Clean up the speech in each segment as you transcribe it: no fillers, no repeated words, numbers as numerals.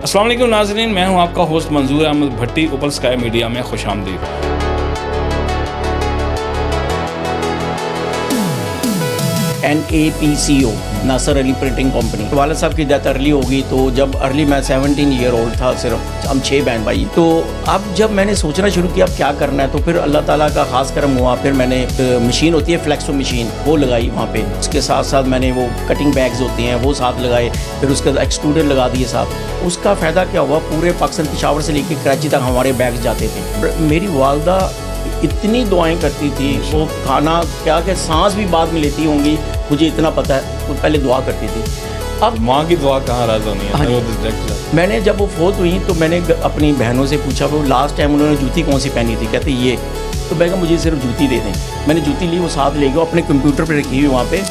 السلام علیکم ناظرین، میں ہوں آپ کا ہوسٹ منظور احمد بھٹی، اوپن اسکائی میڈیا میں خوش آمدید۔ NAPCO ناصر علی پرنٹنگ کمپنی، والد صاحب کی ڈیتھ ارلی ہو گئی، تو جب ارلی میں 17 ایئر اولڈ تھا، صرف ہم 6 بہن بھائی۔ تو اب جب میں نے سوچنا شروع کیا اب کیا کرنا ہے، تو پھر اللہ تعالیٰ کا خاص کرم ہوا، پھر میں نے مشین ہوتی ہے فلیکسو مشین، وہ لگائی وہاں پہ، اس کے ساتھ ساتھ میں نے وہ کٹنگ بیگز ہوتے ہیں وہ ساتھ لگائے، پھر اس کے ایکسٹروڈر لگا دیے ساتھ۔ اس کا فائدہ کیا ہوا، پورے پاکستان پشاور سے لے کے کراچی تک ہمارے بیگز جاتے تھے۔ میری والدہ اتنی دعائیں کرتی تھی، وہ کھانا کیا کہ سانس بھی بعد میں لیتی ہوں گی، مجھے اتنا پتہ ہے، وہ پہلے دعا کرتی تھی۔ اب ماں کی دعا کہاں راز ہونی ہے۔ میں نے جب وہ فوت ہوئی تو میں نے اپنی بہنوں سے پوچھا وہ لاسٹ ٹائم انہوں نے جوتی کون سی پہنی تھی، کہتے یہ، تو میں کہا مجھے صرف جوتی دے دیں۔ میں نے جوتی لی، وہ ساتھ لے گیا، اپنے کمپیوٹر پہ رکھی ہوئی وہاں پہ،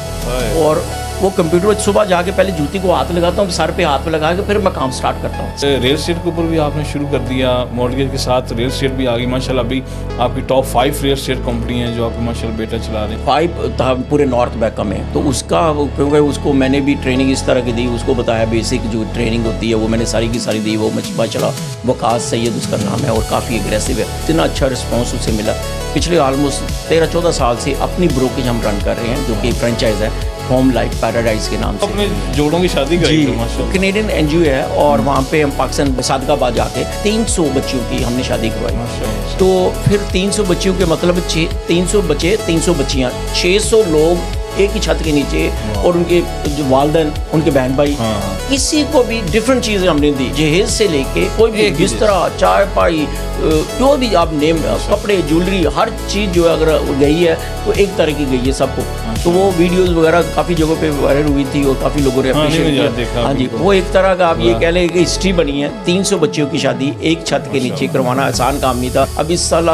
اور وہ کمپیوٹر صبح جا کے پہلے جوتی کو ہاتھ لگاتا ہوں، سر پہ ہاتھ پہ لگا کے پھر میں کام سٹارٹ کرتا ہوں۔ ریل اسٹیٹ کے اوپر بھی آپ نے شروع کر دیا، مارگیج کے ساتھ ریل اسٹیٹ بھی آ گئی ماشاءاللہ۔ ابھی آپ کی ٹاپ 5 ریل اسٹیٹ کمپنی ہیں جو آپ کو ماشاءاللہ بیٹا چلا رہے ہیں۔ 5 تھا پورے نارتھ بیکا میں، تو اس کا کیونکہ اس کو میں نے بھی ٹریننگ اس طرح کی دی، اس کو بتایا بیسک جو ٹریننگ ہوتی ہے وہ میں نے ساری کی ساری دی۔ وہ ماشاءاللہ وقاص سید اس کا نام ہے، اور کافی اگریسو ہے، اتنا اچھا رسپانس اس سے ملا۔ پچھلے آلموسٹ 13-14 سال سے اپنی بروکریج ہم رن کر رہے ہیں، جو کہ فرینچائز ہے ہوم لائف پیراڈائز کے نام سے۔ اپنے جوڑوں کی شادی کری ہے ماشاءاللہ۔ کینیڈین NGO ہے، اور وہاں پہ ہم پاکستان صادق آباد جا کے 300 بچیوں کی ہم نے شادی کروائی۔ تو پھر 300 بچیوں کے مطلب 300 بچے 300 بچیاں، 600 لوگ ایک ہی چھت کے نیچے، اور ان کے جو والدین، ان کے بہن بھائی، کسی کو بھی ڈفرینٹ چیزیں ہم نے دی، جہیز سے لے کے کوئی بھی بستر، چائے پائی، جو بھی آپ نیم، کپڑے، جولری، ہر چیز جو اگر گئی ہے تو ایک طرح کی گئی ہے سب کو۔ تو وہ ویڈیوز وغیرہ کافی جگہوں پہ وائرل ہوئی تھی، اور کافی لوگوں نے اپریشیٹ کیا۔ ہاں جی، وہ ایک طرح کا آپ یہ کہہ لیں کہ ہسٹری بنی ہے۔ 300 بچیوں کی شادی ایک چھت کے نیچے کروانا آسان کام نہیں تھا۔ اب اس سال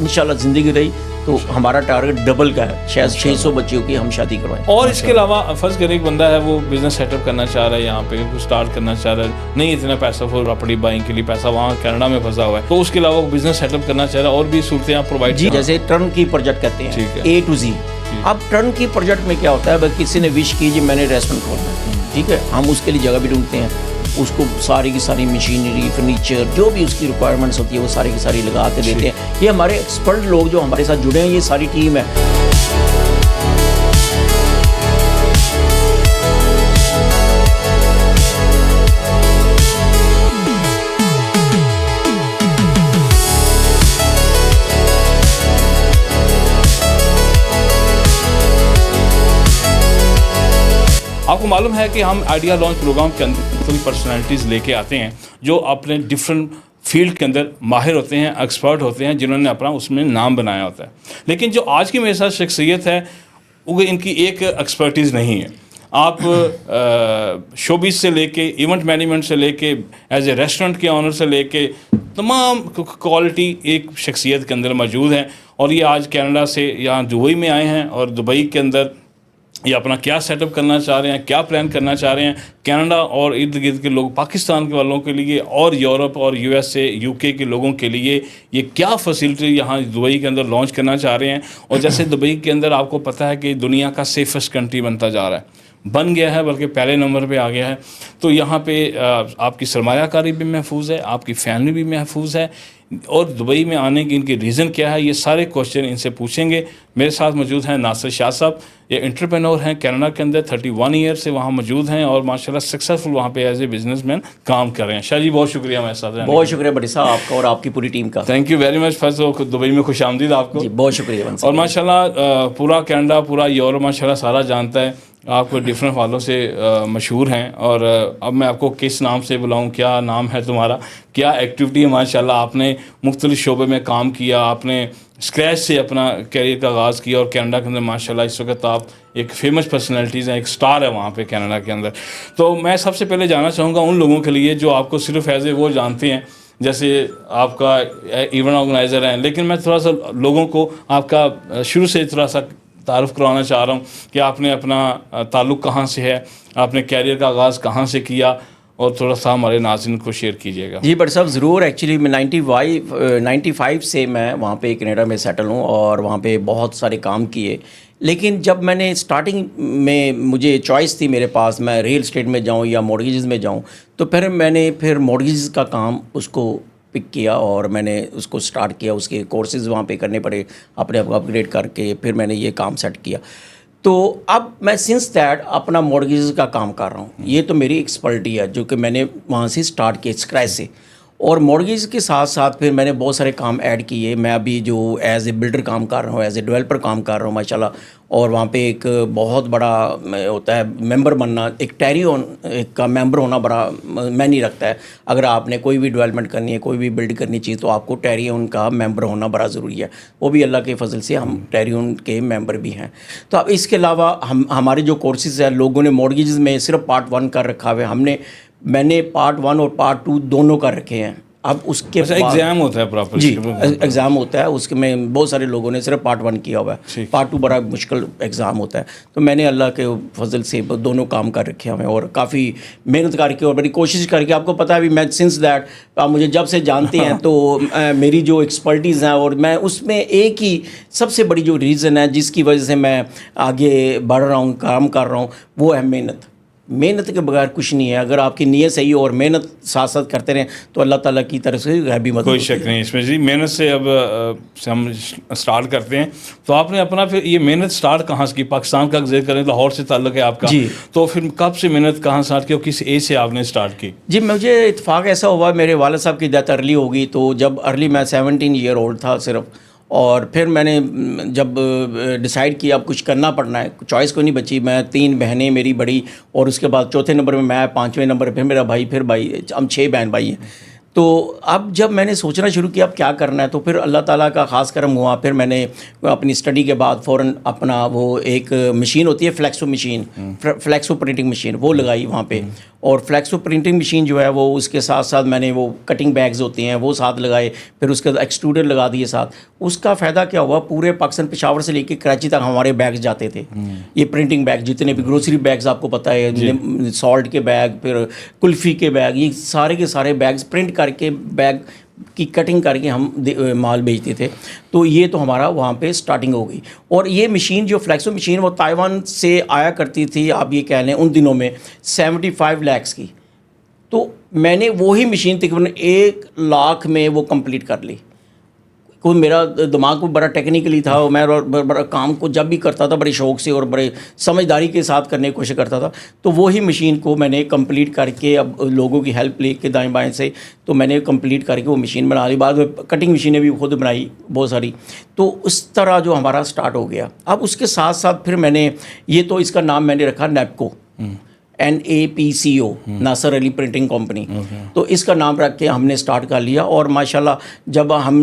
انشاءاللہ زندگی رہی تو ہمارا ٹارگٹ ڈبل کا ہے، شاید 600 بچیوں کی ہم شادی کروائیں۔ اور اس کے علاوہ فرض کریں ایک بندہ ہے وہ بزنس سیٹ اپ کرنا چاہ رہا ہے، یہاں پہ اسٹارٹ کرنا چاہ رہا ہے، نہیں اتنا پیسہ فور پراپرٹی بائنگ کے لیے پیسہ وہاں کینیڈا میں پھنسا ہوا ہے، تو اس کے علاوہ وہ بزنس سیٹ اپ کرنا چاہ رہا ہے، اور بھی صورتیں آپ پرووائڈ جی، جیسے ٹرن کی پروجیکٹ کہتے ہیں، A to Z۔ اب ٹرن کی پروجیکٹ میں کیا ہوتا ہے، بس کسی نے وش کی جی میں نے ریسٹورینٹ کھولنا ہے، ٹھیک ہے، ہم اس کے لیے جگہ بھی ڈھونڈتے ہیں، اس کو ساری کی ساری مشینری، فرنیچر، جو بھی اس کی ریکوائرمنٹس ہوتی ہے وہ ساری کی ساری لگا کے دیتے ہیں۔ یہ ہمارے ایکسپرٹ لوگ جو ہمارے ساتھ جڑے ہیں، یہ ساری ٹیم ہے۔ آپ کو معلوم ہے کہ ہم آئیڈیا لانچ پروگرام کے اندر مختلف پرسنالٹیز لے کے آتے ہیں جو اپنے ڈفرینٹ فیلڈ کے اندر ماہر ہوتے ہیں، ایکسپرٹ ہوتے ہیں، جنہوں نے اپنا اس میں نام بنایا ہوتا ہے۔ لیکن جو آج کی میرے ساتھ شخصیت ہے وہ ان کی ایک ایکسپرٹیز نہیں ہے۔ آپ شوبیز سے لے کے ایونٹ مینجمنٹ سے لے کے ایز اے ریسٹورنٹ کے آنر سے لے کے تمام کوالٹی ایک شخصیت کے اندر موجود ہیں، اور یہ آج کینیڈا سے یہاں دبئی میں آئے ہیں، اور دبئی کے اندر یہ اپنا کیا سیٹ اپ کرنا چاہ رہے ہیں، کیا پلان کرنا چاہ رہے ہیں کینیڈا اور ارد گرد کے لوگ، پاکستان کے والوں کے لیے، اور یورپ اور USA UK کے لوگوں کے لیے یہ کیا فیسلٹی یہاں دبئی کے اندر لانچ کرنا چاہ رہے ہیں۔ اور جیسے دبئی کے اندر آپ کو پتہ ہے کہ دنیا کا سیفسٹ کنٹری بنتا جا رہا ہے، بن گیا ہے، بلکہ پہلے نمبر پہ آ گیا ہے۔ تو یہاں پہ آپ کی سرمایہ کاری بھی محفوظ ہے، آپ کی فیملی بھی محفوظ ہے، اور دبئی میں آنے کی ان کی ریزن کیا ہے، یہ سارے کوشچن ان سے پوچھیں گے۔ میرے ساتھ موجود ہیں ناصر شاہ صاحب، یہ انٹرپرینور ہیں، کینیڈا کے اندر 31 ایئر سے وہاں موجود ہیں، اور ماشاءاللہ سکسیزفل وہاں پہ ایز اے بزنس مین کام کر رہے ہیں۔ شاہ جی بہت شکریہ ہمارے ساتھ رہنے کا۔ بہت شکریہ بڑی صاحب آپ کا اور آپ کی پوری ٹیم کا۔ Thank you very much first Dubai میں خوش آمدید آپ کو۔ جی بہت شکریہ۔ اور ماشاءاللہ پورا کینیڈا، پورا یورپ ماشاءاللہ سارا جانتا ہے آپ کو ڈفرینٹ والوں سے مشہور ہیں، اور اب میں آپ کو کس نام سے بلاؤں، کیا نام ہے تمہارا، کیا ایکٹیویٹی ہے، ماشاءاللہ آپ نے مختلف شعبے میں کام کیا، آپ نے اسکریچ سے اپنا کیریئر کا آغاز کیا، اور کینیڈا کے اندر ماشاءاللہ اس وقت آپ ایک فیمس پرسنالٹیز ہیں، ایک سٹار ہے وہاں پہ کینیڈا کے اندر۔ تو میں سب سے پہلے جانا چاہوں گا ان لوگوں کے لیے جو آپ کو صرف ایز اے وہ جانتے ہیں، جیسے آپ کا ایونٹ آرگنائزر ہیں، لیکن میں تھوڑا سا لوگوں کو آپ کا شروع سے تھوڑا سا تعارف کروانا چاہ رہا ہوں کہ آپ نے اپنا تعلق کہاں سے ہے، آپ نے کیریئر کا آغاز کہاں سے کیا، اور تھوڑا سا ہمارے ناظرین کو شیئر کیجیے گا. جی بٹ صاحب ضرور. ایکچولی میں 95 سے میں وہاں پہ کینیڈا میں سیٹل ہوں اور وہاں پہ بہت سارے کام کیے. لیکن جب میں نے اسٹارٹنگ میں مجھے چوائس تھی میرے پاس میں ریئل اسٹیٹ میں جاؤں یا مورگیجز میں جاؤں, تو پھر میں نے مورگیجز کا کام اس کو پک کیا اور میں نے اس کو سٹارٹ کیا. اس کے کورسز وہاں پہ کرنے پڑے اپنے آپ کو اپ گریڈ کر کے, پھر میں نے یہ کام سیٹ کیا. تو اب میں سنس دیٹ اپنا مورگیجز کا کام کر رہا ہوں. یہ تو میری ایکسپرٹی ہے جو کہ میں نے وہاں سے سٹارٹ کیا اسکریچ سے. اور مورگیج کے ساتھ ساتھ پھر میں نے بہت سارے کام ایڈ کیے. میں ابھی جو ایز اے بلڈر کام کر رہا ہوں, ایز اے ڈیولپر کام کر رہا ہوں ماشاء اللہ. اور وہاں پہ ایک بہت بڑا ہوتا ہے ممبر بننا, ایک ٹیریون کا ممبر ہونا بڑا معنی رکھتا ہے. اگر آپ نے کوئی بھی ڈیولپمنٹ کرنی ہے, کوئی بھی بلڈ کرنی چاہیے, تو آپ کو ٹیریون کا ممبر ہونا بڑا ضروری ہے. وہ بھی اللہ کے فضل سے ہم ٹیریون کے ممبر بھی ہیں. تو اب اس کے علاوہ ہمارے جو کورسز ہیں, لوگوں نے مورگیجز میں صرف پارٹ 1 کر رکھا ہوا ہے. میں نے پارٹ 1 اور پارٹ 2 دونوں کر رکھے ہیں. اب اس کے ایگزام ہوتا ہے پراپر. جی ایگزام ہوتا ہے. اس کے میں بہت سارے لوگوں نے صرف پارٹ 1 کیا ہوا ہے. پارٹ 2 بڑا مشکل ایگزام ہوتا ہے. تو میں نے اللہ کے فضل سے دونوں کام کر رکھے ہوئے اور کافی محنت کر کے اور بڑی کوشش کر کے. آپ کو پتہ ہے ابھی میں سنس دیٹ آپ مجھے جب سے جانتے ہیں تو میری جو ایکسپرٹیز ہیں اور میں اس میں ایک ہی سب سے بڑی جو ریزن ہے جس کی وجہ سے میں آگے بڑھ رہا ہوں, کام کر رہا ہوں, وہ ہے محنت. محنت کے بغیر کچھ نہیں ہے. اگر آپ کی نیت صحیح ہو اور محنت ساتھ ساتھ کرتے رہیں تو اللہ تعالیٰ کی طرف سے غیبی مدد. کوئی شک نہیں اس میں. جی محنت سے اب ہم اسٹارٹ کرتے ہیں. تو آپ نے اپنا پھر یہ محنت اسٹارٹ کہاں سے کی؟ پاکستان کا ذکر کریں, لاہور سے تعلق ہے آپ کا. جی. تو پھر کب سے محنت کہاں اسٹارٹ کی اور کس ایج سے آپ نے اسٹارٹ کی؟ جی مجھے اتفاق ایسا ہوا, میرے والد صاحب کی ڈیتھ ارلی ہو گئی. تو جب ارلی میں 17 ایئر اولڈ تھا صرف. اور پھر میں نے جب ڈیسائیڈ کیا اب کچھ کرنا پڑنا ہے, چوائس کوئی نہیں بچی. میں 3 بہنیں میری بڑی, اور اس کے بعد چوتھے نمبر میں 5ویں نمبر پھر میرا بھائی, پھر بھائی, ہم 6 بہن بھائی ہیں. تو اب جب میں نے سوچنا شروع کیا اب کیا کرنا ہے, تو پھر اللہ تعالیٰ کا خاص کرم ہوا. پھر میں نے اپنی اسٹڈی کے بعد فوراً اپنا وہ ایک مشین ہوتی ہے فلیکسو مشین, فلیکسو پرنٹنگ مشین, وہ لگائی وہاں پہ. اور فلیکسو پرنٹنگ مشین جو ہے وہ اس کے ساتھ ساتھ میں نے وہ کٹنگ بیگز ہوتے ہیں وہ ساتھ لگائے. پھر اس کے بعد ایکسٹروڈر لگا دیے ساتھ. اس کا فائدہ کیا ہوا, پورے پاکستان پشاور سے لے کے کراچی تک ہمارے بیگز جاتے تھے. یہ پرنٹنگ بیگ جتنے بھی گروسری بیگز آپ کو پتہ ہے, سالٹ کے بیگ, پھر کلفی کے بیگ, یہ سارے کے سارے بیگز پرنٹ کر کے بیگ کی کٹنگ کر کے ہم مال بیچتے تھے. تو یہ تو ہمارا وہاں پہ سٹارٹنگ ہو گئی. اور یہ مشین جو فلیکسو مشین وہ تائیوان سے آیا کرتی تھی, آپ یہ کہہ لیں ان دنوں میں 75 لاکھ کی. تو میں نے وہی مشین تقریباً 1 لاکھ میں وہ کمپلیٹ کر لی. کوئی میرا دماغ کو بڑا ٹیکنیکلی تھا, میں بڑا کام کو جب بھی کرتا تھا بڑے شوق سے اور بڑے سمجھداری کے ساتھ کرنے کی کوشش کرتا تھا. تو وہی مشین کو میں نے کمپلیٹ کر کے اب لوگوں کی ہیلپ لے کے دائیں بائیں سے تو میں نے کمپلیٹ کر کے وہ مشین بنا لی. بعد میں کٹنگ مشینیں بھی خود بنائی بہت ساری. تو اس طرح جو ہمارا سٹارٹ ہو گیا. اب اس کے ساتھ ساتھ پھر میں نے یہ تو اس کا نام میں نے رکھا نیپکو, NAPCO, ناصر علی پرنٹنگ کمپنی. تو اس کا نام رکھ کے ہم نے سٹارٹ کر لیا. اور ماشاءاللہ جب ہم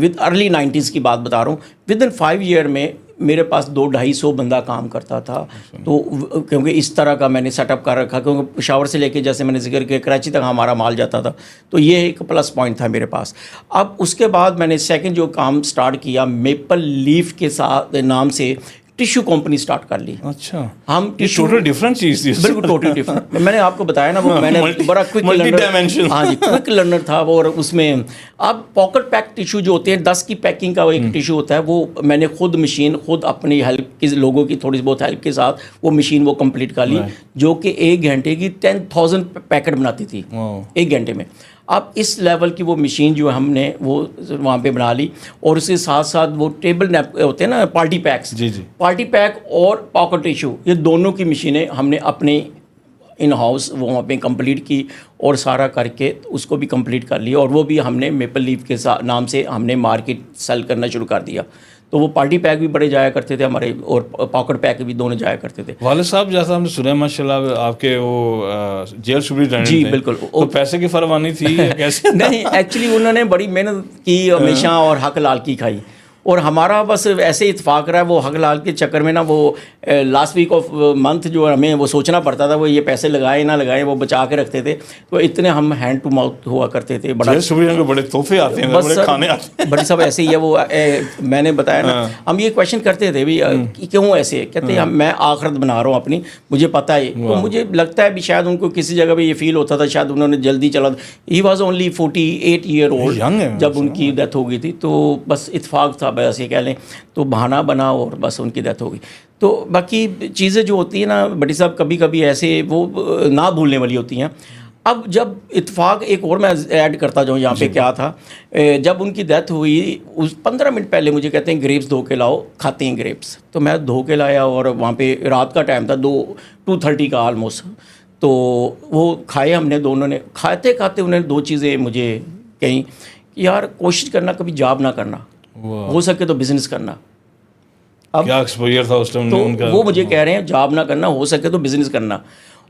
ود ارلی 90s کی بات بتا رہا ہوں, ود ان 5 ایئر میں میرے پاس 200-250 بندہ کام کرتا تھا. تو کیونکہ اس طرح کا میں نے سیٹ اپ کر رکھا, کیونکہ پشاور سے لے کے جیسے میں نے ذکر کیا کراچی تک ہمارا مال جاتا تھا. تو یہ ایک پلس پوائنٹ تھا میرے پاس. اب اس کے بعد میں نے سیکنڈ جو کام سٹارٹ کیا, میپل لیف کے ساتھ نام سے ٹیشو کمپنی سٹارٹ کر لی. اچھا, ہم ٹوٹل ڈفرنٹ چیز تھی. بالکل ٹوٹل ڈفرنٹ. میں نے آپ کو بتایا نا وہ میں نے بڑا کوئک لرنر, ہاں جی کوئک لرنر تھا وہ. اور اس میں اب پاکٹ پیک ٹیشو جو ہوتے ہیں 10 کی پیکنگ کا وہ ایک ٹیشو ہوتا ہے, وہ میں نے خود مشین خود اپنی ہیلپ کی, لوگوں کی تھوڑی بہت ہیلپ کے ساتھ وہ مشین وہ کمپلیٹ کر لی, جو کہ 1 گھنٹے کی 10,000 پیکٹ بناتی تھی 1 گھنٹے میں. اب اس لیول کی وہ مشین جو ہم نے وہ وہاں پہ بنا لی. اور اس کے ساتھ ساتھ وہ ٹیبل نیپ ہوتے ہیں نا پارٹی پیکس, جی جی پارٹی پیک اور پاکٹ ٹیشو, یہ دونوں کی مشینیں ہم نے اپنے ان ہاؤس وہ وہاں پہ کمپلیٹ کی اور سارا کر کے اس کو بھی کمپلیٹ کر لیا. اور وہ بھی ہم نے میپل لیف کے نام سے ہم نے مارکیٹ سیل کرنا شروع کر دیا. تو وہ پارٹی پیک بھی بڑے جایا کرتے تھے ہمارے, اور پاکٹ پیک بھی دونوں جایا کرتے تھے. والد صاحب جیسا ہم نے سنا ماشاء اللہ آپ کے وہ جیل سپرنٹینڈنٹ, جی بالکل, تو پیسے کی فراوانی تھی کیسے؟ نہیں ایکچولی انہوں نے بڑی محنت کی ہمیشہ اور حق لال کی کھائی. اور ہمارا بس ایسے اتفاق رہا ہے، وہ حق لال کے چکر میں نا وہ لاسٹ ویک آف منتھ جو ہمیں وہ سوچنا پڑتا تھا وہ یہ پیسے لگائیں نہ لگائیں، وہ بچا کے رکھتے تھے، تو اتنے ہم ہینڈ ٹو ماؤتھ ہوا کرتے تھے. بڑا بڑے تحفے آتے ہیں، بڑے کھانے آتے ہیں. بڑی صاحب ایسے ہی ہے وہ، میں نے بتایا نا، ہم یہ کویشچن کرتے تھے بھی کیوں ایسے، کہتے ہیں میں آخرت بنا رہا ہوں اپنی، مجھے پتہ ہے. تو مجھے لگتا ہے بھی شاید ان کو کسی جگہ پہ یہ فیل ہوتا تھا، شاید انہوں نے جلدی چلا. He was only 48 year old جب ان کی ڈیتھ ہو گئی تھی، تو بس اتفاق تھا بس یہ کہہ لیں، تو بہانہ بنا اور بس ان کی ڈیتھ ہو گئی. تو باقی چیزیں جو ہوتی ہیں نا بڑی صاحب کبھی کبھی ایسے وہ نہ بھولنے والی ہوتی ہیں. اب جب اتفاق ایک اور میں ایڈ کرتا جاؤں یہاں پہ کیا تھا، جب ان کی ڈیتھ ہوئی اس 15 منٹ پہلے مجھے کہتے ہیں گریپس دھو کے لاؤ، کھاتے ہیں گریپس. تو میں دھو کے لایا اور وہاں پہ رات کا ٹائم تھا، 2:30 کا آلموسٹ. تو وہ کھائے ہم نے دونوں نے. کھاتے کھاتے انہوں نے 2 چیزیں مجھے کہیں کہ یار کوشش کرنا کبھی جاب نہ کرنا، ہو سکے تو بزنس کرنا. اب کیا ایکسپوجر تھا اس ٹائم تو ان کا. وہ مجھے کہہ رہے ہیں جاب نہ کرنا، ہو سکے تو بزنس کرنا.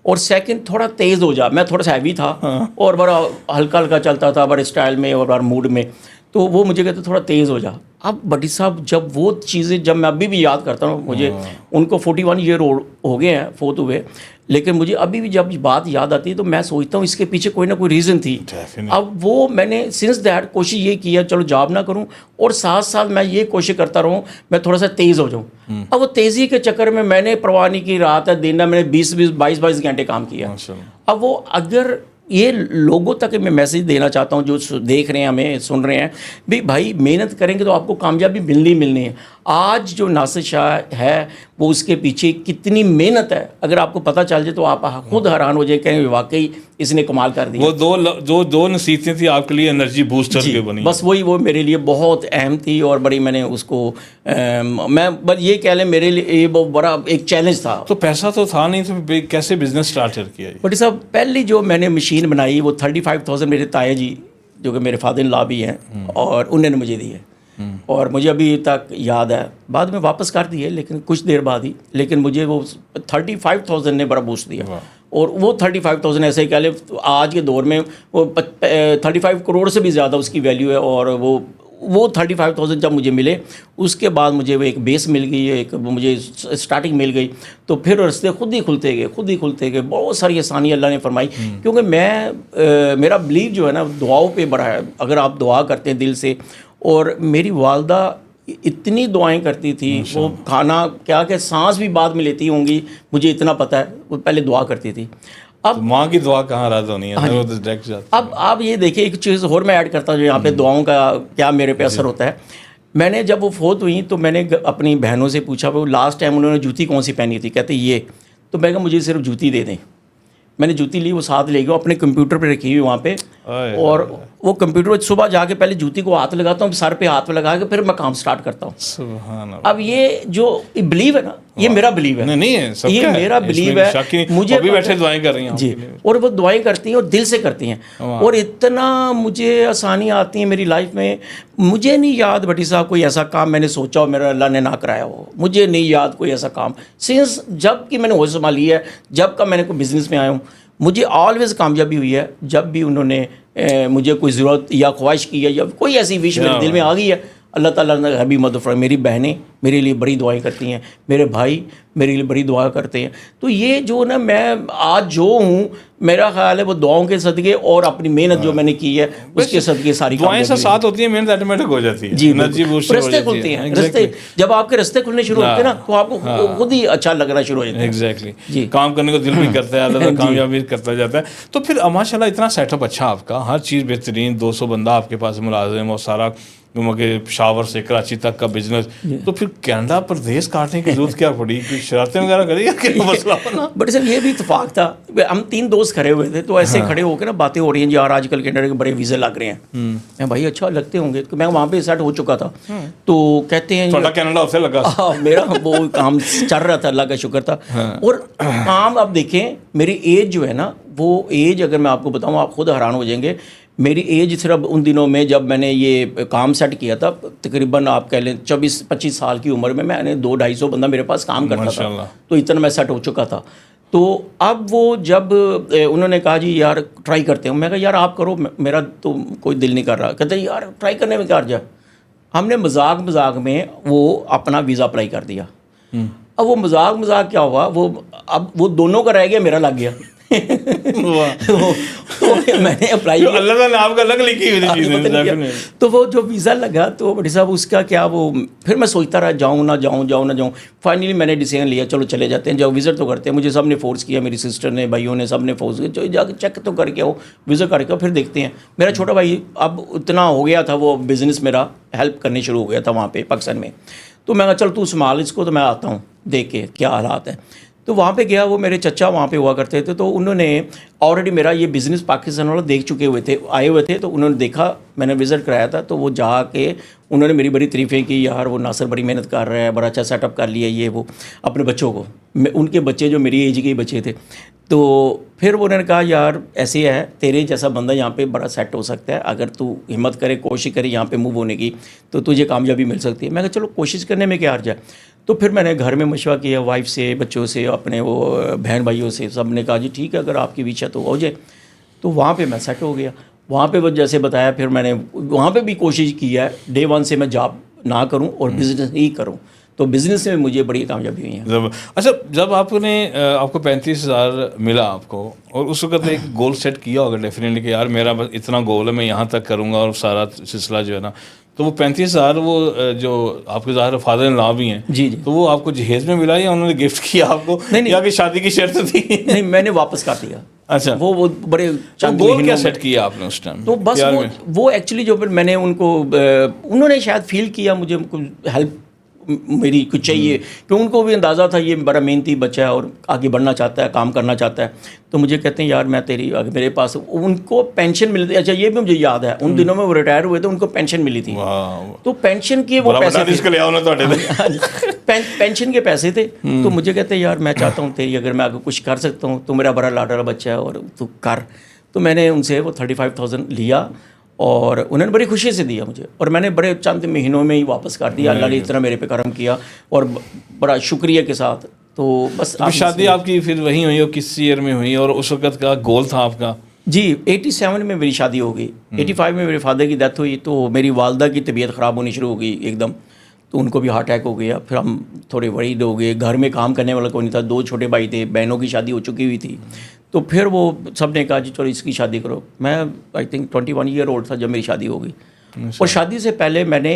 اور سیکنڈ تھوڑا تیز ہو جا. میں تھوڑا سا ہیوی تھا اور بڑا ہلکا ہلکا چلتا تھا، بڑے اسٹائل میں اور بڑا موڈ میں. تو وہ مجھے کہتے تھوڑا تیز ہو جا. اب بڑی صاحب جب وہ چیزیں جب میں ابھی بھی یاد کرتا ہوں، مجھے ان کو 41 ایئر ہو گئے ہیں فوت ہوئے، لیکن مجھے ابھی بھی جب بات یاد آتی ہے تو میں سوچتا ہوں اس کے پیچھے کوئی نہ کوئی ریزن تھی. اب وہ میں نے سنس دیٹ کوشش یہ کیا چلو جاب نہ کروں، اور ساتھ ساتھ میں یہ کوشش کرتا رہوں میں تھوڑا سا تیز ہو جاؤں. اب وہ تیزی کے چکر میں نے پرواہ نہیں کی، رات ہے دن ہے، میں نے 22 گھنٹے کام کیا. اب وہ اگر یہ لوگوں تک میں میسیج دینا چاہتا ہوں جو دیکھ رہے ہیں ہمیں سن رہے ہیں بھی بھائی محنت کریں گے تو آپ کو کامیابی ملنی ہے. آج جو ناصر شاہ ہے وہ اس کے پیچھے کتنی محنت ہے اگر آپ کو پتہ چل جائے تو آپ خود حیران ہو جائے کہ واقعی اس نے کمال کر دیا. وہ دو نصیحتیں تھیں آپ کے لیے انرجی بوسٹر کے بنی. بس وہی وہ میرے لیے بہت اہم تھی اور بڑی میں نے اس کو میں بس یہ کہہ لیں میرے لیے یہ بہت بڑا ایک چیلنج تھا. تو پیسہ تو تھا نہیں تو کیسے بزنس اسٹارٹ کیا؟ بٹ صاحب پہلی جو میں نے مشین بنائی وہ 35,000 میرے تایا جی جو کہ میرے فادر ان لا بھی ہیں اور انہوں نے مجھے دی ہے اور مجھے ابھی تک یاد ہے. بعد میں واپس کر دیے لیکن کچھ دیر بعد ہی، لیکن مجھے وہ 35,000 نے بڑا بوسٹ دیا. اور وہ 35,000 ایسے ہی کہہ لیں آج کے دور میں وہ 35 کروڑ سے بھی زیادہ اس کی ویلیو ہے. اور وہ 35,000 جب مجھے ملے اس کے بعد مجھے وہ ایک بیس مل گئی، ایک مجھے اسٹارٹنگ مل گئی. تو پھر رستے خود ہی کھلتے گئے. بہت ساری آسانی اللہ نے فرمائی کیونکہ میرا بلیو جو ہے نا دعاؤں پہ بڑا ہے. اگر آپ دعا کرتے ہیں دل سے، اور میری والدہ اتنی دعائیں کرتی تھی، وہ کھانا کیا کہ سانس بھی بعد میں لیتی ہوں گی مجھے اتنا پتہ ہے، وہ پہلے دعا کرتی تھی. اب ماں کی دعا کہاں رد ہونی ہے. اب آپ یہ دیکھیں ایک چیز اور میں ایڈ کرتا ہوں یہاں پہ دعاؤں کا کیا میرے پہ اثر ہوتا ہے. میں نے جب وہ فوت ہوئی تو میں نے اپنی بہنوں سے پوچھا وہ لاسٹ ٹائم انہوں نے جوتی کون سی پہنی تھی، کہتے یہ. تو میں کہا مجھے صرف جوتی دے دیں. میں نے جوتی لی، وہ ساتھ لے گیا اپنے کمپیوٹر پہ رکھی ہوئی وہاں پہ. اور وہ کمپیوٹر صبح جا کے پہلے جوتی کو ہاتھ لگاتا ہوں، سر پہ ہاتھ لگا کے پھر میں کام سٹارٹ کرتا ہوں. سبحان اللہ. اب یہ جو بلیو ہے نا یہ میرا بلیو ہے. نہیں یہ میرا بلیو ہے. مجھے ابھی بیٹھے دعائیں کر رہی ہیں جی، اور وہ دعائیں کرتی ہیں اور دل سے کرتی ہیں اور اتنا مجھے آسانیاں آتی ہیں میری لائف میں. مجھے نہیں یاد بھٹی صاحب کوئی ایسا کام میں نے سوچا ہو میرا اللہ نے نہ کرایا ہو. مجھے نہیں یاد کوئی ایسا کام سنس جب کہ میں نے ہوش سنبھالی ہے، جب کا میں نے کوئی بزنس میں آیا ہوں مجھے آلویز کامیابی ہوئی ہے. جب بھی انہوں نے مجھے کوئی ضرورت یا خواہش کی ہے یا کوئی ایسی وش میرے دل میں آ گئی ہے، اللہ تعالیٰ نے حبیب مدد فرمائی. میری بہنیں میرے لیے بڑی دعائیں کرتی ہیں، میرے بھائی میرے لیے بڑی دعا کرتے ہیں. تو یہ جو نا میں آج جو ہوں میرا خیال ہے وہ دعاؤں کے صدقے اور اپنی محنت جو میں نے کی ہے اس کے صدقے ساری دعائیں سے ساتھ ہوتی ہیں، محنت آٹومیٹک ہو جاتی ہے. جی انرجی بوسٹ رستے کھلتے ہیں. رستے جب آپ کے رستے کھلنے شروع ہوتے ہیں نا تو آپ کو خود ہی اچھا لگنا شروع ہو جاتا ہے. ایگزیکٹلی کام کرنے کو دل بھی کرتا ہے، اللہ کامیابی کرتا جاتا ہے. تو پھر ماشاء اللہ اتنا سیٹ اپ اچھا آپ کا، ہر چیز بہترین، 200 بندہ آپ کے پاس ملازم اور سارا پشاور سے کراچی تک کا بزنس. تو پھر کینیڈا پردیس کاٹنے کی ضرورت کیا پڑی؟ کوئی شرارتیں وغیرہ کری یا کیا مسئلہ بنا؟ بٹ سر یہ بھی اتفاق تھا. ہم 3 دوست کھڑے ہوئے تھے تو ایسے کھڑے ہو کے نا باتیں ہو رہی ہیں جی یار آج کل کینیڈا کے بڑے ویزے لگ رہے ہیں. میں بھائی اچھا لگتے ہوں گے، میں وہاں پہ سیٹ ہو چکا تھا. تو کہتے ہیں کینیڈا اسے لگا میرا وہ کام چل رہا تھا، اللہ کا شکر تھا. اور کام اب دیکھیں میری ایج جو ہے نا وہ ایج اگر میں آپ کو بتاؤں آپ خود حیران ہو جائیں گے. میری ایج صرف ان دنوں میں جب میں نے یہ کام سیٹ کیا تھا تقریباً آپ کہہ لیں 24-25 سال کی عمر میں نے 200-250 بندہ میرے پاس کام کرتا تھا. تو اتنا میں سیٹ ہو چکا تھا. تو اب وہ جب انہوں نے کہا جی یار ٹرائی کرتے ہیں، میں کہا یار آپ کرو، میرا تو کوئی دل نہیں کر رہا. کہتے یار ٹرائی کرنے میں کیا حرج ہے، ہم نے مذاق میں وہ اپنا ویزا اپلائی کر دیا. اب وہ مذاق کیا ہوا, اب وہ دونوں کا رہ گیا, میرا لگ گیا. تو میں نے اپلائی, اللہ تعالیٰ نے آپ کا الگ لکھی ہوئی چیز ہے. تو وہ جو ویزا لگا تو بڑی صاحب اس کا کیا, وہ پھر میں سوچتا رہا جاؤں نہ جاؤں. فائنلی میں نے ڈیسیژن لیا چلو چلے جاتے ہیں. جب وزٹ تو کرتے ہیں, مجھے سب نے فورس کیا, میری سسٹر نے, بھائیوں نے, سب نے فورس کیا, چلو جا کے چیک تو کر کے آؤ, وزٹ کر کے پھر دیکھتے ہیں. میرا چھوٹا بھائی اب اتنا ہو گیا تھا, وہ بزنس میرا ہیلپ کرنے شروع ہو گیا تھا وہاں پہ پاکستان میں. تو میں کہا چل تو سنبھال اس کو, تو میں آتا ہوں دیکھ کے کیا حالات ہیں. تو وہاں پہ گیا, وہ میرے چچا وہاں پہ ہوا کرتے تھے, تو انہوں نے آلریڈی میرا یہ بزنس پاکستان والا دیکھ چکے ہوئے تھے, آئے ہوئے تھے. تو انہوں نے دیکھا, میں نے وزٹ کرایا تھا, تو وہ جا کے انہوں نے میری بڑی تعریفیں کی, یار وہ ناصر بڑی محنت کر رہا ہے, بڑا اچھا سیٹ اپ کر لیا یہ وہ اپنے بچوں کو. ان کے بچے جو میری ایج کے ہی بچے تھے. تو پھر انہوں نے کہا یار ایسے ہے, تیرے جیسا بندہ یہاں پہ بڑا سیٹ ہو سکتا ہے, اگر تو ہمت کرے, کوشش کرے یہاں پہ موو ہونے کی, تو تجھے کامیابی مل سکتی ہے. میں کہا چلو کوشش کرنے میں کیا حرج ہے. تو پھر میں نے گھر میں مشورہ کیا, وائف سے, بچوں سے, اپنے وہ بہن بھائیوں سے, سب نے کہا جی ٹھیک ہے اگر آپ کی ویچ ہے تو ہو جائے. تو وہاں پہ میں سیٹ ہو گیا. وہاں پہ وہ جیسے بتایا, پھر میں نے وہاں پہ بھی کوشش کی ہے ڈے ون سے میں جاب نہ کروں اور بزنس ہی کروں. تو بزنس میں مجھے بڑی کامیابی ہوئی ہیں. اچھا, جب آپ نے آپ کو 35,000 ملا آپ کو, اور اس وقت ایک گول سیٹ کیا ہوگا ڈیفینیٹلی کہ یار میرا بس اتنا گول ہے, میں یہاں تک کروں گا, اور سارا سلسلہ جو ہے نا, تو وہ 35,000 وہ جو آپ کے ظاہر فادر ان لا بھی ہیں, جی تو وہ آپ کو جہیز میں ملا یا انہوں نے گفٹ کیا آپ کو, یا کہ شادی کی شرط تھی؟ نہیں, میں نے واپس کر دیا. اچھا, وہ بڑے چند گول کیا سیٹ کیا آپ نے اس ٹائم؟ تو بس وہ ایکچولی جو پھر میں نے ان کو, انہوں نے شاید فیل کیا مجھے ہیلپ میری کچھ چاہیے, کہ ان کو بھی اندازہ تھا یہ بڑا محنتی بچہ ہے اور آگے بڑھنا چاہتا ہے, کام کرنا چاہتا ہے. تو مجھے کہتے ہیں یار میں تیری میرے پاس, ان کو پینشن ملتی. اچھا یہ بھی مجھے یاد ہے, ان دنوں میں وہ ریٹائر ہوئے تھے, ان کو پینشن ملی تھی. تو پینشن کے وہ پیسے پینشن کے پیسے تھے. تو مجھے کہتے ہیں یار میں چاہتا ہوں تیری, اگر میں آگے کچھ کر سکتا ہوں, تو میرا بڑا لاڈلا بچہ ہے اور تو کر. تو میں نے ان سے وہ 35,000 لیا, اور انہوں نے بڑی خوشی سے دیا مجھے, اور میں نے بڑے چند مہینوں میں ہی واپس کر دیا. اللہ نے اتنا میرے پہ کرم کیا, اور بڑا شکریہ کے ساتھ. تو بس شادی آپ کی پھر وہیں ہوئی, اور کس ایئر میں ہوئی, اور اس وقت کا گول تھا آپ کا؟ جی 87 میں میری شادی ہو گئی. 85 میں میرے فادر کی ڈیتھ ہوئی, تو میری والدہ کی طبیعت خراب ہونی شروع ہو گئی ایک دم. تو ان کو بھی ہارٹ اٹیک ہو گیا. پھر ہم تھوڑے ورید ہو گئے, گھر میں کام کرنے والا کوئی نہیں تھا, 2 چھوٹے بھائی تھے, بہنوں کی شادی ہو چکی ہوئی تھی. تو پھر وہ سب نے کہا جی چلو اس کی شادی کرو. میں آئی تھنک 21 ایئر اولڈ تھا جب میری شادی ہو گئی. اور شادی سے پہلے میں نے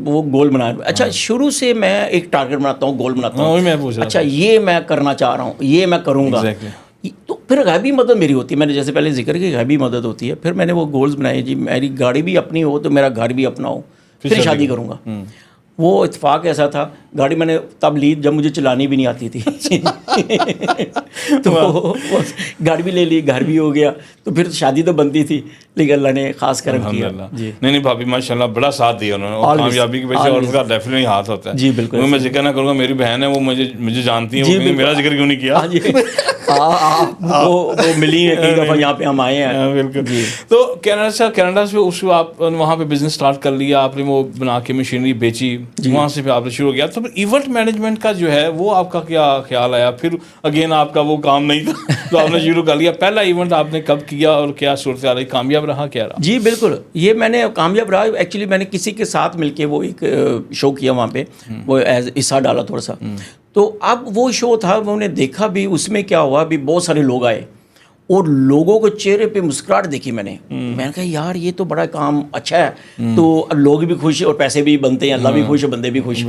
وہ گول بنایا. اچھا شروع سے میں ایک ٹارگیٹ بناتا ہوں, گول بناتا ہوں, اچھا یہ میں کرنا چاہ رہا ہوں, یہ میں کروں گا. تو پھر غیبی مدد میری ہوتی ہے, میں نے جیسے پہلے ذکر کیا غیبی مدد ہوتی ہے. پھر میں نے وہ گولز بنائے, جی میری گاڑی بھی اپنی ہو تو میرا گھر بھی اپنا ہو, پھر شادی کروں گا. وہ اتفاق ایسا تھا, گاڑی میں نے تب لی جب مجھے چلانی بھی نہیں آتی تھی. تو گاڑی بھی لے لی, گھر بھی ہو گیا. تو پھر شادی تو بنتی تھی, لیکن اللہ نے خاص کرم کیا. جی نہیں بھابھی ماشاء اللہ بڑا ساتھ دیا انہوں نے, اور کامیابی کے پیچھے اور اس کا ڈیفینیٹلی ہاتھ ہوتا ہے. جی بالکل. میں ذکر نہ کروں گا, میری بہن ہے وہ مجھے جانتی ہے, میرا ذکر کیوں نہیں کیا؟ وہ ملی ہے کئی دفعہ, یہاں پہ ہم آئے ہیں. بالکل. تو کینیڈا سے اس کو آپ وہاں پہ بزنس اسٹارٹ کر لیا آپ نے, وہ بنا کے مشینری بیچی, وہاں سے پھر آپ نے شروع کیا. تو پھر ایونٹ مینجمنٹ کا جو ہے وہ آپ کا کیا خیال آیا؟ پھر اگین آپ کا وہ کام نہیں تھا تو آپ نے شروع کر لیا. پہلا ایونٹ آپ نے کب کیا اور کیا صورتحال رہی, کامیاب رہا کیا رہا؟ جی بالکل, یہ میں نے کامیاب رہا. ایکچولی میں نے کسی کے ساتھ مل کے وہ ایک شو کیا وہاں پہ, وہ ایز حصہ ڈالا تھوڑا سا. تو اب وہ شو تھا, وہ نے دیکھا بھی, اس میں کیا ہوا بھی بہت سارے لوگ آئے, اور لوگوں کو چہرے پہ مسکراہٹ دیکھی میں نے کہا یار یہ تو بڑا کام اچھا ہے. تو اب لوگ بھی خوش اور پیسے بھی بنتے ہیں, اللہ بھی خوش بندے بھی خوش.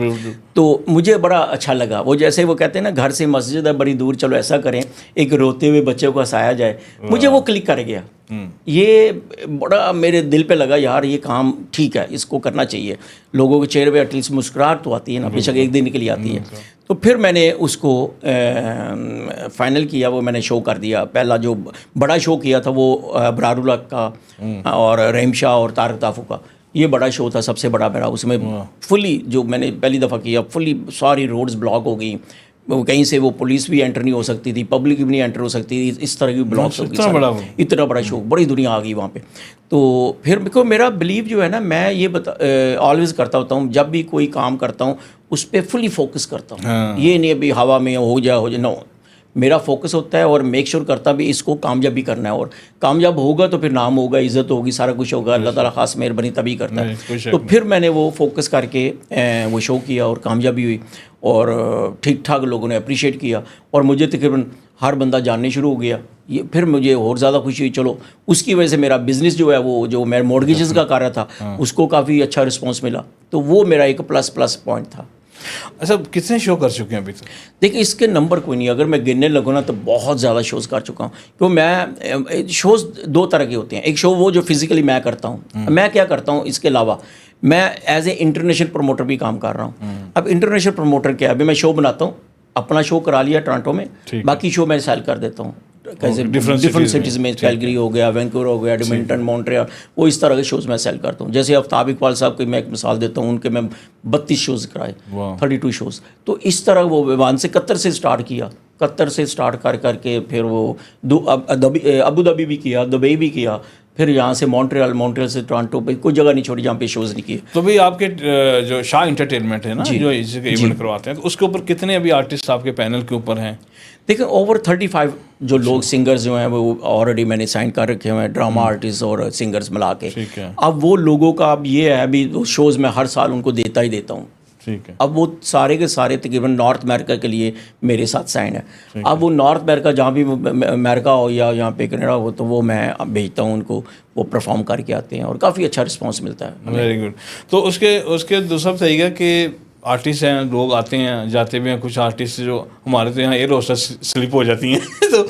تو مجھے بڑا اچھا لگا. وہ جیسے وہ کہتے ہیں نا گھر سے مسجد ہے بڑی دور, چلو ایسا کریں ایک روتے ہوئے بچے کو ہنسایا جائے, مجھے وہ کلک کر گیا. یہ بڑا میرے دل پہ لگا یار یہ کام ٹھیک ہے, اس کو کرنا چاہیے. لوگوں کے چہرے پہ ایٹ لیسٹ مسکراہٹ تو آتی ہے نا, بے شک ایک دن کے لیے آتی ہے. تو پھر میں نے اس کو فائنل کیا, وہ میں نے شو کر دیا. پہلا جو بڑا شو کیا تھا وہ برار الحق کا اور رحیم شاہ اور طارق طافو کا, یہ بڑا شو تھا سب سے بڑا میرا. اس میں فلی جو میں نے پہلی دفعہ کیا, فلی ساری روڈز بلاک ہو گئیں, کہیں سے وہ پولیس بھی انٹر نہیں ہو سکتی تھی, پبلک بھی نہیں انٹر ہو سکتی تھی, اس طرح کی بلاکس ہو گئی. اتنا بڑا شو, بڑی دنیا آ گئی وہاں پہ. تو پھر میرا بلیو جو ہے نا, میں یہ آلویز کرتا ہوتا ہوں جب بھی کوئی کام کرتا ہوں اس پہ فلی فوکس کرتا ہوں. یہ نہیں ابھی ہوا میں ہو جائے نو, میرا فوکس ہوتا ہے اور میک شور کرتا بھی اس کو کامیابی کرنا ہے, اور کامیاب ہوگا تو پھر نام ہوگا, عزت ہوگی, سارا کچھ ہوگا, اللہ تعالیٰ خاص مہربانی تبھی کرتا ہے. تو پھر میں نے وہ فوکس کر کے وہ شو کیا اور کامیابی ہوئی, اور ٹھیک ٹھاک لوگوں نے اپریشیٹ کیا, اور مجھے تقریباً ہر بندہ جاننے شروع ہو گیا. یہ پھر مجھے اور زیادہ خوشی ہوئی, چلو اس کی وجہ سے میرا بزنس جو ہے وہ جو میں مورگیجز کا کر رہا تھا اس کو کافی اچھا رسپانس ملا, تو وہ میرا ایک پلس پوائنٹ تھا. اچھا, کتنے شو کر چکے ہیں ابھی تک؟ دیکھیں اس کے نمبر کوئی نہیں, اگر میں گننے لگوں نا تو بہت زیادہ شوز کر چکا ہوں. کیوں میں شوز دو طرح کے ہوتے ہیں, ایک شو وہ جو فزیکلی میں کرتا ہوں, میں کیا کرتا ہوں اس کے علاوہ میں ایز اے انٹرنیشنل پروموٹر بھی کام کر رہا ہوں. اب انٹرنیشنل پروموٹر کیا ہے, ابھی میں شو بناتا ہوں, اپنا شو کرا لیا ٹورانٹو میں, باقی شو میں سیل کر دیتا ہوں ڈفرنٹ سٹیز میں, کیلگری ہو گیا, وینکوور ہو گیا, ایڈمنٹن, مونٹریال, وہ اس طرح کے شوز میں سیل کرتا ہوں. جیسے آفتاب اقبال صاحب کی میں ایک مثال دیتا ہوں, ان کے میں 32 شوز کرائے, 32 شوز. تو اس طرح وہ وان سے قطر سے اسٹارٹ کیا, قطر سے اسٹارٹ کر کے پھر وہ ابو ظبی بھی کیا, دبئی بھی کیا, پھر یہاں سے مونٹریال سے ٹورانٹو پہ کوئی جگہ نہیں چھوڑی جہاں پہ شوز نہیں کیے. تو بھائی آپ کے جو شاہ انٹرٹینمنٹ ہے نا جو اس کے ایونٹ کرواتے ہیں, تو اس کے اوپر کتنے ابھی آرٹسٹ آپ کے پینل کے اوپر ہیں؟ دیکھیں اوور 35 جو لوگ سنگرز جو ہیں وہ آلریڈی میں نے سائن کر رکھے ہوئے ہیں, ڈراما آرٹسٹ اور سنگرز ملا کے. اب وہ لوگوں کا اب یہ ہے, ابھی شوز میں ہر سال ان کو دیتا ہوں. اب وہ سارے کے سارے تقریباً نارتھ امریکہ کے لیے میرے ساتھ سائن ہے. اب وہ نارتھ امریکہ جہاں بھی امریکہ ہو یا یہاں پہ کینیڈا ہو, تو وہ میں بھیجتا ہوں ان کو, وہ پرفارم کر کے آتے ہیں اور کافی اچھا رسپانس ملتا ہے. Very good. تو اس کے دوسرا صحیح ہے کہ آرٹسٹ ہیں, لوگ آتے ہیں جاتے بھی ہیں, کچھ آرٹسٹ جو ہمارے تو یہاں ایئر ہوسٹس سلپ ہو جاتی ہیں تو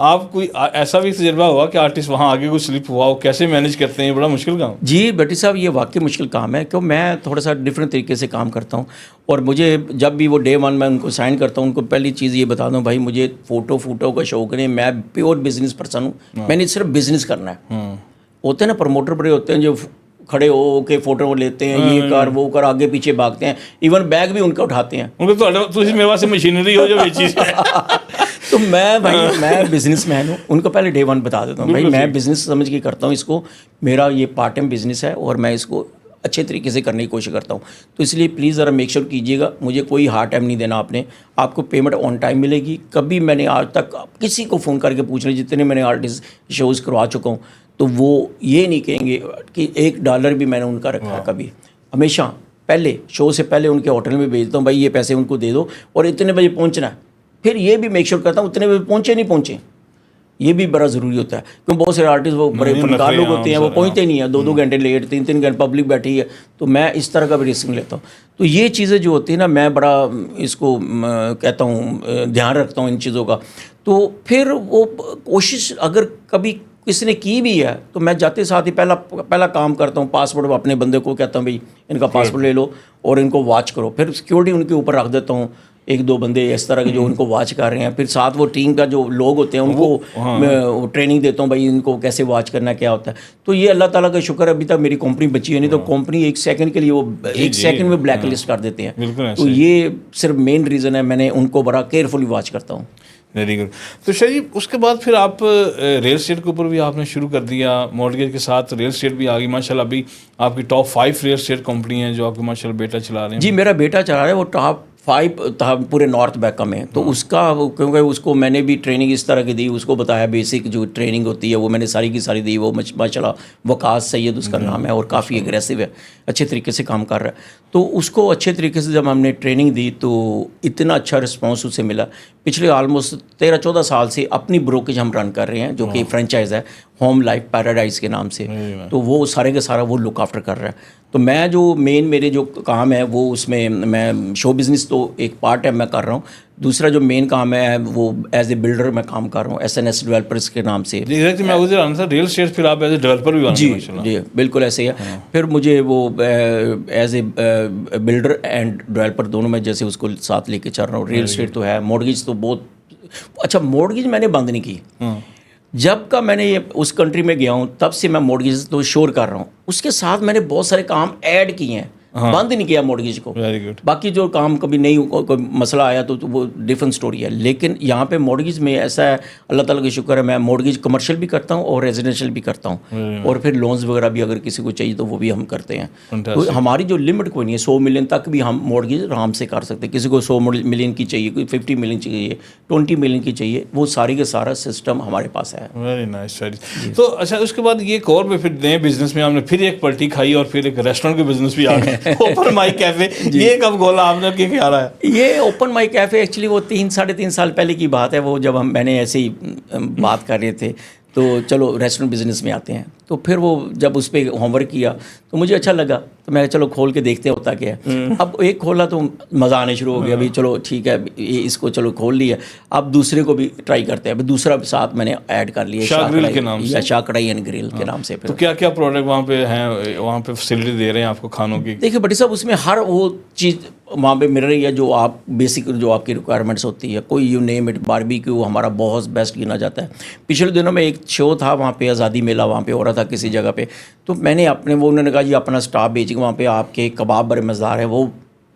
آپ کوئی ایسا بھی تجربہ ہوا کہ آرٹسٹ وہاں آگے کوئی سلپ ہوا, وہ کیسے مینیج کرتے ہیں؟ بڑا مشکل کام. جی بیٹی صاحب, یہ واقعی مشکل کام ہے, کیوں میں تھوڑا سا ڈفرینٹ طریقے سے کام کرتا ہوں. اور مجھے جب بھی وہ ڈے 1 میں ان کو سائن کرتا ہوں, ان کو پہلی چیز یہ بتا دوں, بھائی مجھے فوٹو کا شوق نہیں, میں پیور بزنس پرسن ہوں, میں نے صرف بزنس کرنا ہے. ہوتے ہیں نا پروموٹر بڑے ہوتے ہیں جو کھڑے ہو کے فوٹو لیتے ہیں, یہ کر وہ کر, آگے پیچھے بھاگتے ہیں, ایون بیگ بھی ان کا اٹھاتے ہیں. ان کو تو میرے پاس مشینری ہو جو یہ چیز ہے. تو میں بزنس مین ہوں, ان کو پہلے ڈے 1 بتا دیتا ہوں, بھائی میں بزنس سمجھ کے کرتا ہوں اس کو, میرا یہ پارٹ ٹائم بزنس ہے اور میں اس کو اچھے طریقے سے کرنے کی کوشش کرتا ہوں. تو اس لیے پلیز ذرا میک شور کیجیے گا, مجھے کوئی ہارڈ ٹائم نہیں دینا آپ نے, آپ کو پیمنٹ آن ٹائم ملے گی. کبھی میں نے آج تک کسی کو فون کر کے پوچھ رہے, جتنے میں نے آرٹسٹ شوز کروا چکا ہوں, تو وہ یہ نہیں کہیں گے کہ $1 بھی میں نے ان کا رکھا ہے کبھی. ہمیشہ پہلے شو سے پہلے ان کے ہوٹل میں بھیجتا ہوں, بھائی یہ پیسے ان کو دے دو اور اتنے بجے پہنچنا ہے. پھر یہ بھی میک شور کرتا ہوں اتنے بجے پہنچے نہیں پہنچے, یہ بھی بڑا ضروری ہوتا ہے. کیوں بہت سارے آرٹسٹ وہ بڑے فنکار لوگ ہوتے ہیں, وہ پہنچتے نہیں ہیں, 2 گھنٹے لیٹ, 3 گھنٹے پبلک بیٹھی ہے. تو میں اس طرح کا بھی رسک لیتا ہوں. تو یہ چیزیں جو ہوتی ہیں نا, میں بڑا اس کو کہتا ہوں دھیان رکھتا ہوں ان چیزوں کا. تو پھر وہ کوشش اگر کبھی کسی نے کی بھی ہے تو میں جاتے ساتھ ہی پہلا کام کرتا ہوں, پاسپورٹ اپنے بندے کو کہتا ہوں بھائی ان کا پاسپورٹ لے لو اور ان کو واچ کرو. پھر سیکورٹی ان کے اوپر رکھ دیتا ہوں, 1-2 بندے اس طرح کے جو ان کو واچ کر رہے ہیں. پھر ساتھ وہ ٹیم کا جو لوگ ہوتے ہیں ان کو ٹریننگ دیتا ہوں, بھائی ان کو کیسے واچ کرنا کیا ہوتا ہے. تو یہ اللہ تعالیٰ کا شکر, ابھی تک میری کمپنی بچی ہے, نہیں تو کمپنی 1 سیکنڈ کے لیے وہ 1 سیکنڈ میں بلیک لسٹ کر دیتے ہیں. تو یہ صرف مین ریزن ہے, میں نے ان کو بڑا کیئرفلی واچ کرتا ہوں. Very good. تو شاید اس کے بعد پھر آپ ریل اسٹیٹ کے اوپر بھی آپ نے شروع کر دیا, مارگیج کے ساتھ ریل اسٹیٹ بھی آ گئی ماشاء اللہ. ابھی آپ کی ٹاپ 5 ریل اسٹیٹ کمپنی ہیں جو آپ کو ماشاء اللہ بیٹا چلا رہے ہیں. جی میرا بیٹا چلا رہا ہے, وہ ٹاپ 5 پورے نارتھ امریکہ میں. تو اس کا کیونکہ اس کو میں نے بھی ٹریننگ اس طرح کی دی, اس کو بتایا بیسک جو ٹریننگ ہوتی ہے وہ میں نے ساری کی ساری دی. وہ ماشاء اللہ وقاص سید اس کا نام ہے, اور کافی اگریسو ہے, اچھے طریقے سے کام کر رہا ہے. تو اس کو اچھے طریقے سے جب ہم نے ٹریننگ دی تو اتنا اچھا رسپانس اسے ملا. پچھلے آلموسٹ 13-14 سال سے اپنی بروکریج ہم رن کر رہے ہیں, جو کہ فرینچائز ہے ہوم لائف پیراڈائز کے نام سے. تو وہ سارے کا سارا وہ لک آفٹر کر رہا ہے. تو میں جو میرے جو کام ہے وہ اس میں شو بزنس تو ایک پارٹ ہے میں کر رہا ہوں. دوسرا جو مین کام ہے وہ ایز اے بلڈر میں کام کر رہا ہوں, SNS ڈیولپرس کے نام سے. ریل اسٹیٹ پھر آپ ایز اے ڈیولپر بھی. جی بالکل ایسے ہی ہے. پھر مجھے وہ as a builder and developer دونوں میں جیسے اس کو ساتھ لے کے چل رہا ہوں. ریل اسٹیٹ تو ہے, مورگیج تو بہت اچھا, مورگیج میں نے بند نہیں کی. جب کا میں نے یہ اس کنٹری میں گیا ہوں تب سے میں مورگیج تو شور کر رہا ہوں. اس کے ساتھ میں نے بہت سارے کام ایڈ کیے ہیں بند نہیں کیا مورگیج کو. Very good. باقی جو کام کبھی نہیں کوئی مسئلہ آیا تو وہ ڈفرینٹ اسٹوری ہے. لیکن یہاں پہ مورگیج میں ایسا ہے, اللہ تعالیٰ کا شکر ہے, میں مورگیج کمرشل بھی کرتا ہوں اور ریزیڈینشیل بھی کرتا ہوں, اور پھر لونز وغیرہ بھی اگر کسی کو چاہیے تو وہ بھی ہم کرتے ہیں. تو ہماری جو لمٹ کوئی نہیں ہے, 100 ملین تک بھی ہم مورگیج آرام سے کر سکتے ہیں. کسی کو 100 ملین کی چاہیے, کوئی 50 ملین چاہیے, 20 ملین کی چاہیے, وہ ساری کا سارا سسٹم ہمارے پاس ہے. Very nice. تو اچھا, اس کے بعد یہ ایک اور میں پھر نئے بزنس میں ہم نے پھر ایک پلٹی کھائی اور پھر ایک ریسٹورینٹ کے بزنس بھی آ گئے, اوپن مائک کیفے. یہ کب کھولا آپ نے, کیا خیال ہے؟ یہ اوپن مائک کیفے ایکچولی وہ 3-3.5 سال پہلے کی بات ہے. وہ جب میں نے ایسے ہی بات کر رہے تھے تو چلو ریسٹورینٹ بزنس میں آتے ہیں, تو پھر وہ جب اس پہ ہوم ورک کیا تو مجھے اچھا لگا, تو میں چلو کھول کے دیکھتے ہوتا کیا ہے. اب ایک کھولا تو مزہ آنے شروع ہو گیا, ابھی چلو ٹھیک ہے اس کو چلو کھول لیا, اب دوسرے کو بھی ٹرائی کرتے ہیں. ابھی دوسرا ساتھ میں نے ایڈ کر لیا, شاہ گرل کے نام سے, یا شاہ کڑھائی اینڈ گرل کے نام سے. تو کیا کیا پروڈکٹ وہاں پہ ہیں, وہاں پہ فیسلٹی دے رہے ہیں آپ کو کھانوں کی؟ دیکھیے بڑی صاحب, اس میں ہر وہ چیز وہاں پہ مل رہی ہے جو آپ بیسک جو آپ کی ریکوائرمنٹس ہوتی ہے. کوئی یو نیم اٹ, باربیکیو ہمارا بہت بیسٹ گنا جاتا ہے. پچھلے دنوں میں ایک شو تھا وہاں پہ, آزادی میلہ وہاں پہ ہو رہا تھا کسی جگہ پہ, تو میں نے اپنے وہ انہوں نے کہا جی اپنا اسٹاف بھیجیں وہاں پہ, آپ کے کباب بڑے مزیدار ہیں وہ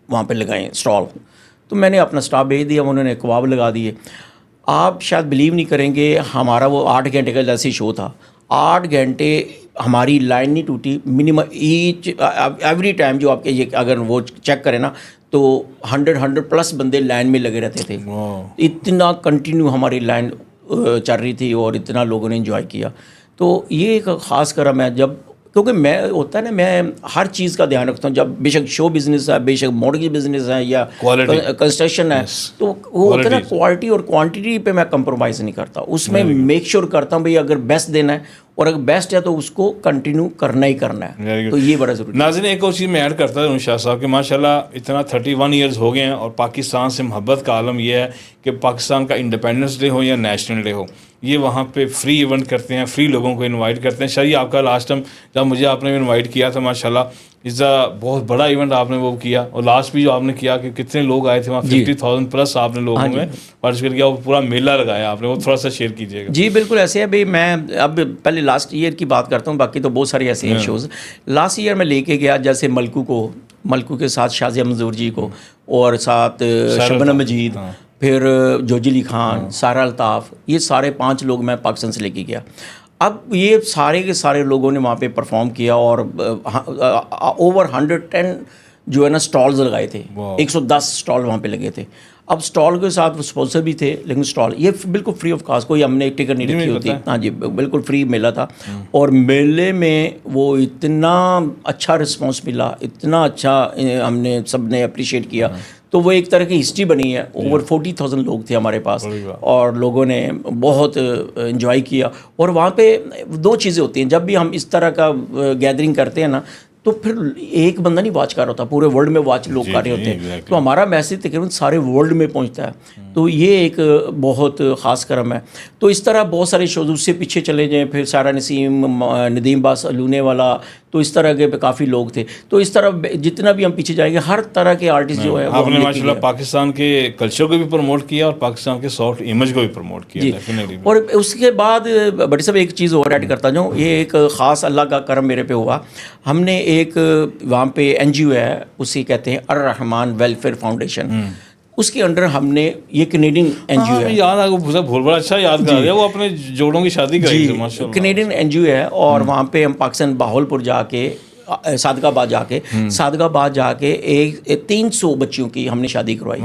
وہاں پہ لگائیں اسٹال. تو میں نے اپنا اسٹاف بھیج دیا, انہوں نے کباب لگا دیے. آپ شاید بلیو نہیں کریں گے, ہمارا وہ 8 گھنٹے کا جیسے شو تھا, 8 گھنٹے ہماری لائن نہیں ٹوٹی. منیمم ایچ ایوری ٹائم جو آپ کے یہ اگر وہ چیک کریں نا تو 100+ بندے لائن میں لگے رہتے تھے. اتنا کنٹینیو ہماری لائن چل رہی تھی اور اتنا لوگوں نے انجوائے کیا. تو یہ ایک خاص کرم ہے, جب کیونکہ میں ہوتا ہے نا, میں ہر چیز کا دھیان رکھتا ہوں. جب بے شک شو بزنس ہے, بے شک مورگیج بزنس ہے یا کنسٹرکشن ہے, تو وہ ہوتا ہے نا کوالٹی اور کوانٹٹی پہ میں کمپرومائز نہیں کرتا. اس میں میک شیور کرتا ہوں بھائی اگر بیسٹ دینا ہے اور اگر بیسٹ ہے تو اس کو کنٹینیو کرنا ہی کرنا ہے. تو یہ بڑا ضروری ہے. ناظرین, ایک اور چیز میں ایڈ کرتا ہوں شاہ صاحب کہ ماشاء اللہ اتنا 31 ایئرز ہو گئے ہیں, اور پاکستان سے محبت کا عالم یہ ہے کہ پاکستان کا انڈیپینڈنس ڈے ہو یا نیشنل ڈے ہو, یہ وہاں پہ فری ایونٹ کرتے ہیں, فری لوگوں کو انوائٹ کرتے ہیں. شاہی آپ کا لاسٹ ٹائم جب مجھے آپ نے انوائٹ کیا تھا, ماشاء اللہ اس بہت بڑا ایونٹ آپ نے وہ کیا, اور لاسٹ بھی جو آپ نے کیا کہ کتنے لوگ آئے تھے وہاں, 50,000+ آپ نے لوگوں میں پارٹیسپیٹ کیا, وہ پورا میلہ لگایا آپ نے, وہ تھوڑا سا شیئر کیجیے گا. جی بالکل ایسے ہے بھائی. میں اب پہلے لاسٹ ایئر کی بات کرتا ہوں, باقی تو بہت سارے ایسے ہیں شوز. لاسٹ ایئر میں لے کے گیا جیسے ملکو کے ساتھ شازیہ منظور جی کو, اور ساتھ شبنم مجید, پھر جوجی علی خان, سارا الطاف, یہ سارے 5 لوگ میں پاکستان سے لے کے گیا. اب یہ سارے کے سارے لوگوں نے وہاں پہ پرفارم کیا, اور اوور 110 جو ہے نا اسٹالز لگائے تھے, 110 اسٹال وہاں پہ لگے تھے. اب اسٹال کے ساتھ اسپانسر بھی تھے, لیکن اسٹال یہ بالکل فری آف کاسٹ, کوئی ہم نے ٹکٹ نہیں رکھی ہوتی. ہاں جی, بالکل فری میلہ تھا. اور میلے میں وہ اتنا اچھا رسپانس ملا, اتنا اچھا ہم نے سب نے اپریشیٹ کیا. تو وہ ایک طرح کی ہسٹری بنی ہے. اوور 40,000 لوگ تھے ہمارے پاس, اور لوگوں نے بہت انجوائے کیا. اور وہاں پہ 2 چیزیں ہوتی ہیں, جب بھی ہم اس طرح کا گیدرنگ کرتے ہیں نا, تو پھر ایک بندہ نہیں واچ کر رہا ہوتا, پورے ورلڈ میں واچ لوگ کر رہے ہوتے ہیں. تو ہمارا میسیج تقریباً سارے ورلڈ میں پہنچتا ہے. تو یہ ایک بہت خاص کرم ہے. تو اس طرح بہت سارے شوز, اس سے پیچھے چلے جائیں, پھر سارا نسیم, ندیم باس لونے والا, تو اس طرح کے کافی لوگ تھے. تو اس طرح جتنا بھی ہم پیچھے جائیں گے, ہر طرح کے آرٹسٹ جو ہے آپ نے ماشاء اللہ پاکستان کے کلچر کو بھی پروموٹ کیا, اور پاکستان کے سافٹ امیج کو بھی پروموٹ کیا. اور اس کے بعد بڑی صاحب ایک چیز اور ایڈ کرتا جاؤں, یہ ایک خاص اللہ کا کرم میرے پہ ہوا. ہم نے ایک وہاں پہ NGO ہے, اسی کہتے ہیں الرحمان ویلفیئر فاؤنڈیشن, اس کے انڈر ہم نے, یہ کینیڈین NGO ہے. یاد آ گیا, بہت بڑا اچھا یاد کر دیا, وہ اپنے جوڑوں کی شادی کرائی تھی ماشاء اللہ. کینیڈین NGO ہے, اور وہاں پہ ہم پاکستان باہولپور جا کے, صادق آباد جا کے 300 بچیوں کی ہم نے شادی کروائی.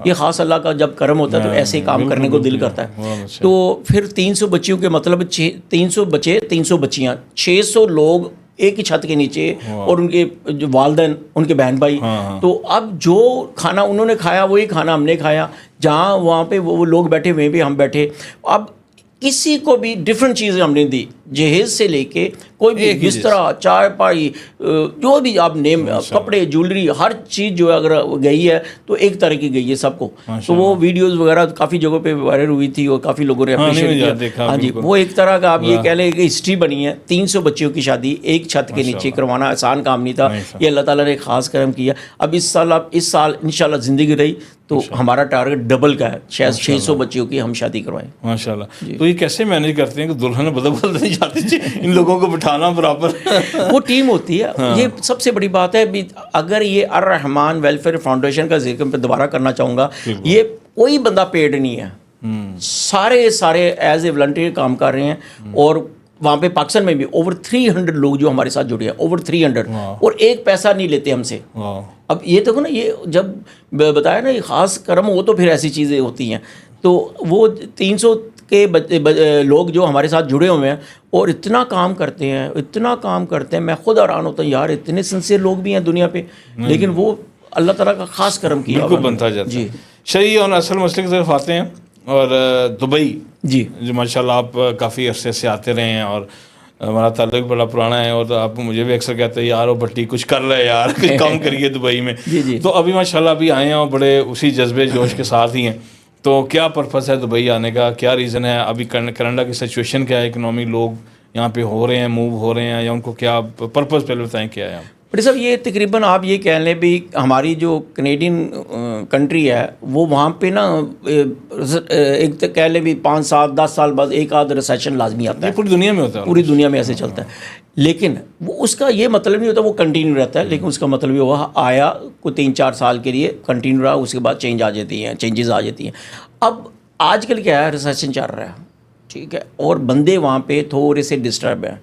یہ خاص اللہ کا جب کرم ہوتا ہے تو ایسے کام کرنے کو دل کرتا ہے. تو پھر 300 بچیوں کے مطلب 300 بچے 300 بچیاں, 600 لوگ ایک ہی چھت کے نیچے, اور ان کے جو والدین, ان کے بہن بھائی. تو اب جو کھانا انہوں نے کھایا وہی کھانا ہم نے کھایا, جہاں وہاں پہ وہ لوگ بیٹھے وہیں پہ ہم بیٹھے. اب کسی کو بھی ڈفرینٹ چیزیں ہم نے دی, جہیز سے لے کے کوئی بھی بستر, چائے پائی, جو بھی آپ نیم, کپڑے, جولری, ہر چیز جو ہے اگر گئی ہے تو ایک طرح کی گئی ہے سب کو. تو وہ ویڈیوز وغیرہ کافی جگہوں پہ وائرل ہوئی تھی, اور کافی لوگوں نے اپریشیٹ کیا. ہاں جی, وہ ایک طرح کا آپ یہ کہہ لیں کہ ہسٹری بنی ہے. 300 بچیوں کی شادی ایک چھت کے نیچے کروانا آسان کام نہیں تھا, یہ اللہ تعالیٰ نے خاص کرم کیا. اب اس سال انشاءاللہ زندگی رہی تو ہمارا ٹارگٹ ڈبل کا ہے، شاید 600 بچیوں کی ہم شادی کروائیں. ماشاء اللہ. تو یہ کیسے مینیج کرتے ہیں کہ دلہن بدل نہیں جاتی ان لوگوں کو بٹھانا برابر؟ وہ ٹیم ہوتی ہے. یہ سب سے بڑی بات ہے. اگر یہ الرحمان ویلفیئر فاؤنڈیشن کا ذکر میں دوبارہ کرنا چاہوں گا، یہ کوئی بندہ پیڈ نہیں ہے، سارے ایز اے والنٹیئر کام کر رہے ہیں. اور وہاں پہ پاکستان میں بھی اوور 300 لوگ جو ہمارے ساتھ جڑے ہیں، اوور 300، اور ایک پیسہ نہیں لیتے ہم سے. اب یہ دیکھو نا، یہ جب بتایا نا یہ خاص کرم ہو تو پھر ایسی چیزیں ہوتی ہیں. تو وہ 300 کے لوگ جو ہمارے ساتھ جڑے ہوئے ہیں اور اتنا کام کرتے ہیں، میں خود حیران ہوتا ہوں یار، اتنے سنسیئر لوگ بھی ہیں دنیا پہ، لیکن وہ اللہ تعالیٰ کا خاص کرم کیا بالکل بنتا جاتا ہے. جی صحیح. اور اصل مسئلے کی طرف آتے ہیں، اور دبئی جی جو ماشاء اللہ آپ کافی عرصے سے آتے رہے ہیں، اور ہمارا تعلق بڑا پرانا ہے. اور تو آپ مجھے بھی اکثر کہتے ہیں یار وہ بٹی کچھ کر رہے یار، کچھ کام کریے دبئی میں. تو ابھی ماشاء اللہ ابھی آئے ہیں اور بڑے اسی جذبے جوش کے ساتھ ہی ہیں. تو کیا پرپس ہے دبئی آنے کا؟ کیا ریزن ہے؟ ابھی کینیڈا کی سچویشن کیا ہے؟ اکنامی لوگ یہاں پہ ہو رہے ہیں، موو ہو رہے ہیں، یا ان کو کیا پرپس پہلے بتائیں کیا ہے؟ بڑے صاحب، یہ تقریباً آپ یہ کہہ لیں بھی ہماری جو کینیڈین کنٹری ہے وہ وہاں پہ نا ایک تو کہہ لیں بھی 5 سال 10 سال بعد ایک آدھ ریسیشن لازمی آتا ہے. پوری دنیا میں ہوتا ہے، پوری دنیا میں ایسے چلتا ہے. لیکن وہ اس کا یہ مطلب نہیں ہوتا وہ کنٹینیو رہتا ہے، لیکن اس کا مطلب یہ ہوا آیا کوئی 3-4 سال کے لیے کنٹینیو رہا، اس کے بعد چینجز آ جاتی ہیں. اب آج کل کیا ہے، ریسیشن چل رہا ہے، ٹھیک ہے، اور بندے وہاں پہ تھوڑے سے ڈسٹرب ہیں.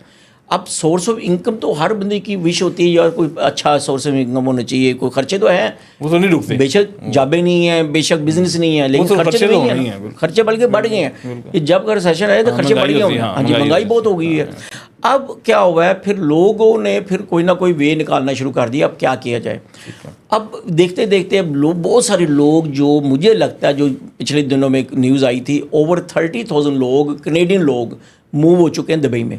اب سورس آف انکم تو ہر بندے کی وش ہوتی ہے یار کوئی اچھا سورس آف انکم ہونا چاہیے. کوئی خرچے تو ہیں، وہ تو نہیں رکتے، بے شک جابیں نہیں ہیں، بے شک بزنس نہیں ہے، لیکن خرچے تو نہیں ہیں. خرچے بلکہ بڑھ گئے ہیں. جب کا ریسیشن آیا تو خرچے بڑھ گئے ہیں. ہاں جی، مہنگائی بہت ہو گئی ہے. اب کیا ہوا ہے، پھر لوگوں نے پھر کوئی نہ کوئی وے نکالنا شروع کر دیا. اب کیا کیا جائے؟ اب دیکھتے دیکھتے اب بہت سارے لوگ، جو مجھے لگتا ہے جو پچھلے دنوں میں ایک نیوز آئی تھی، اوور 30,000 لوگ کینیڈین لوگ موو ہو چکے ہیں دبئی میں.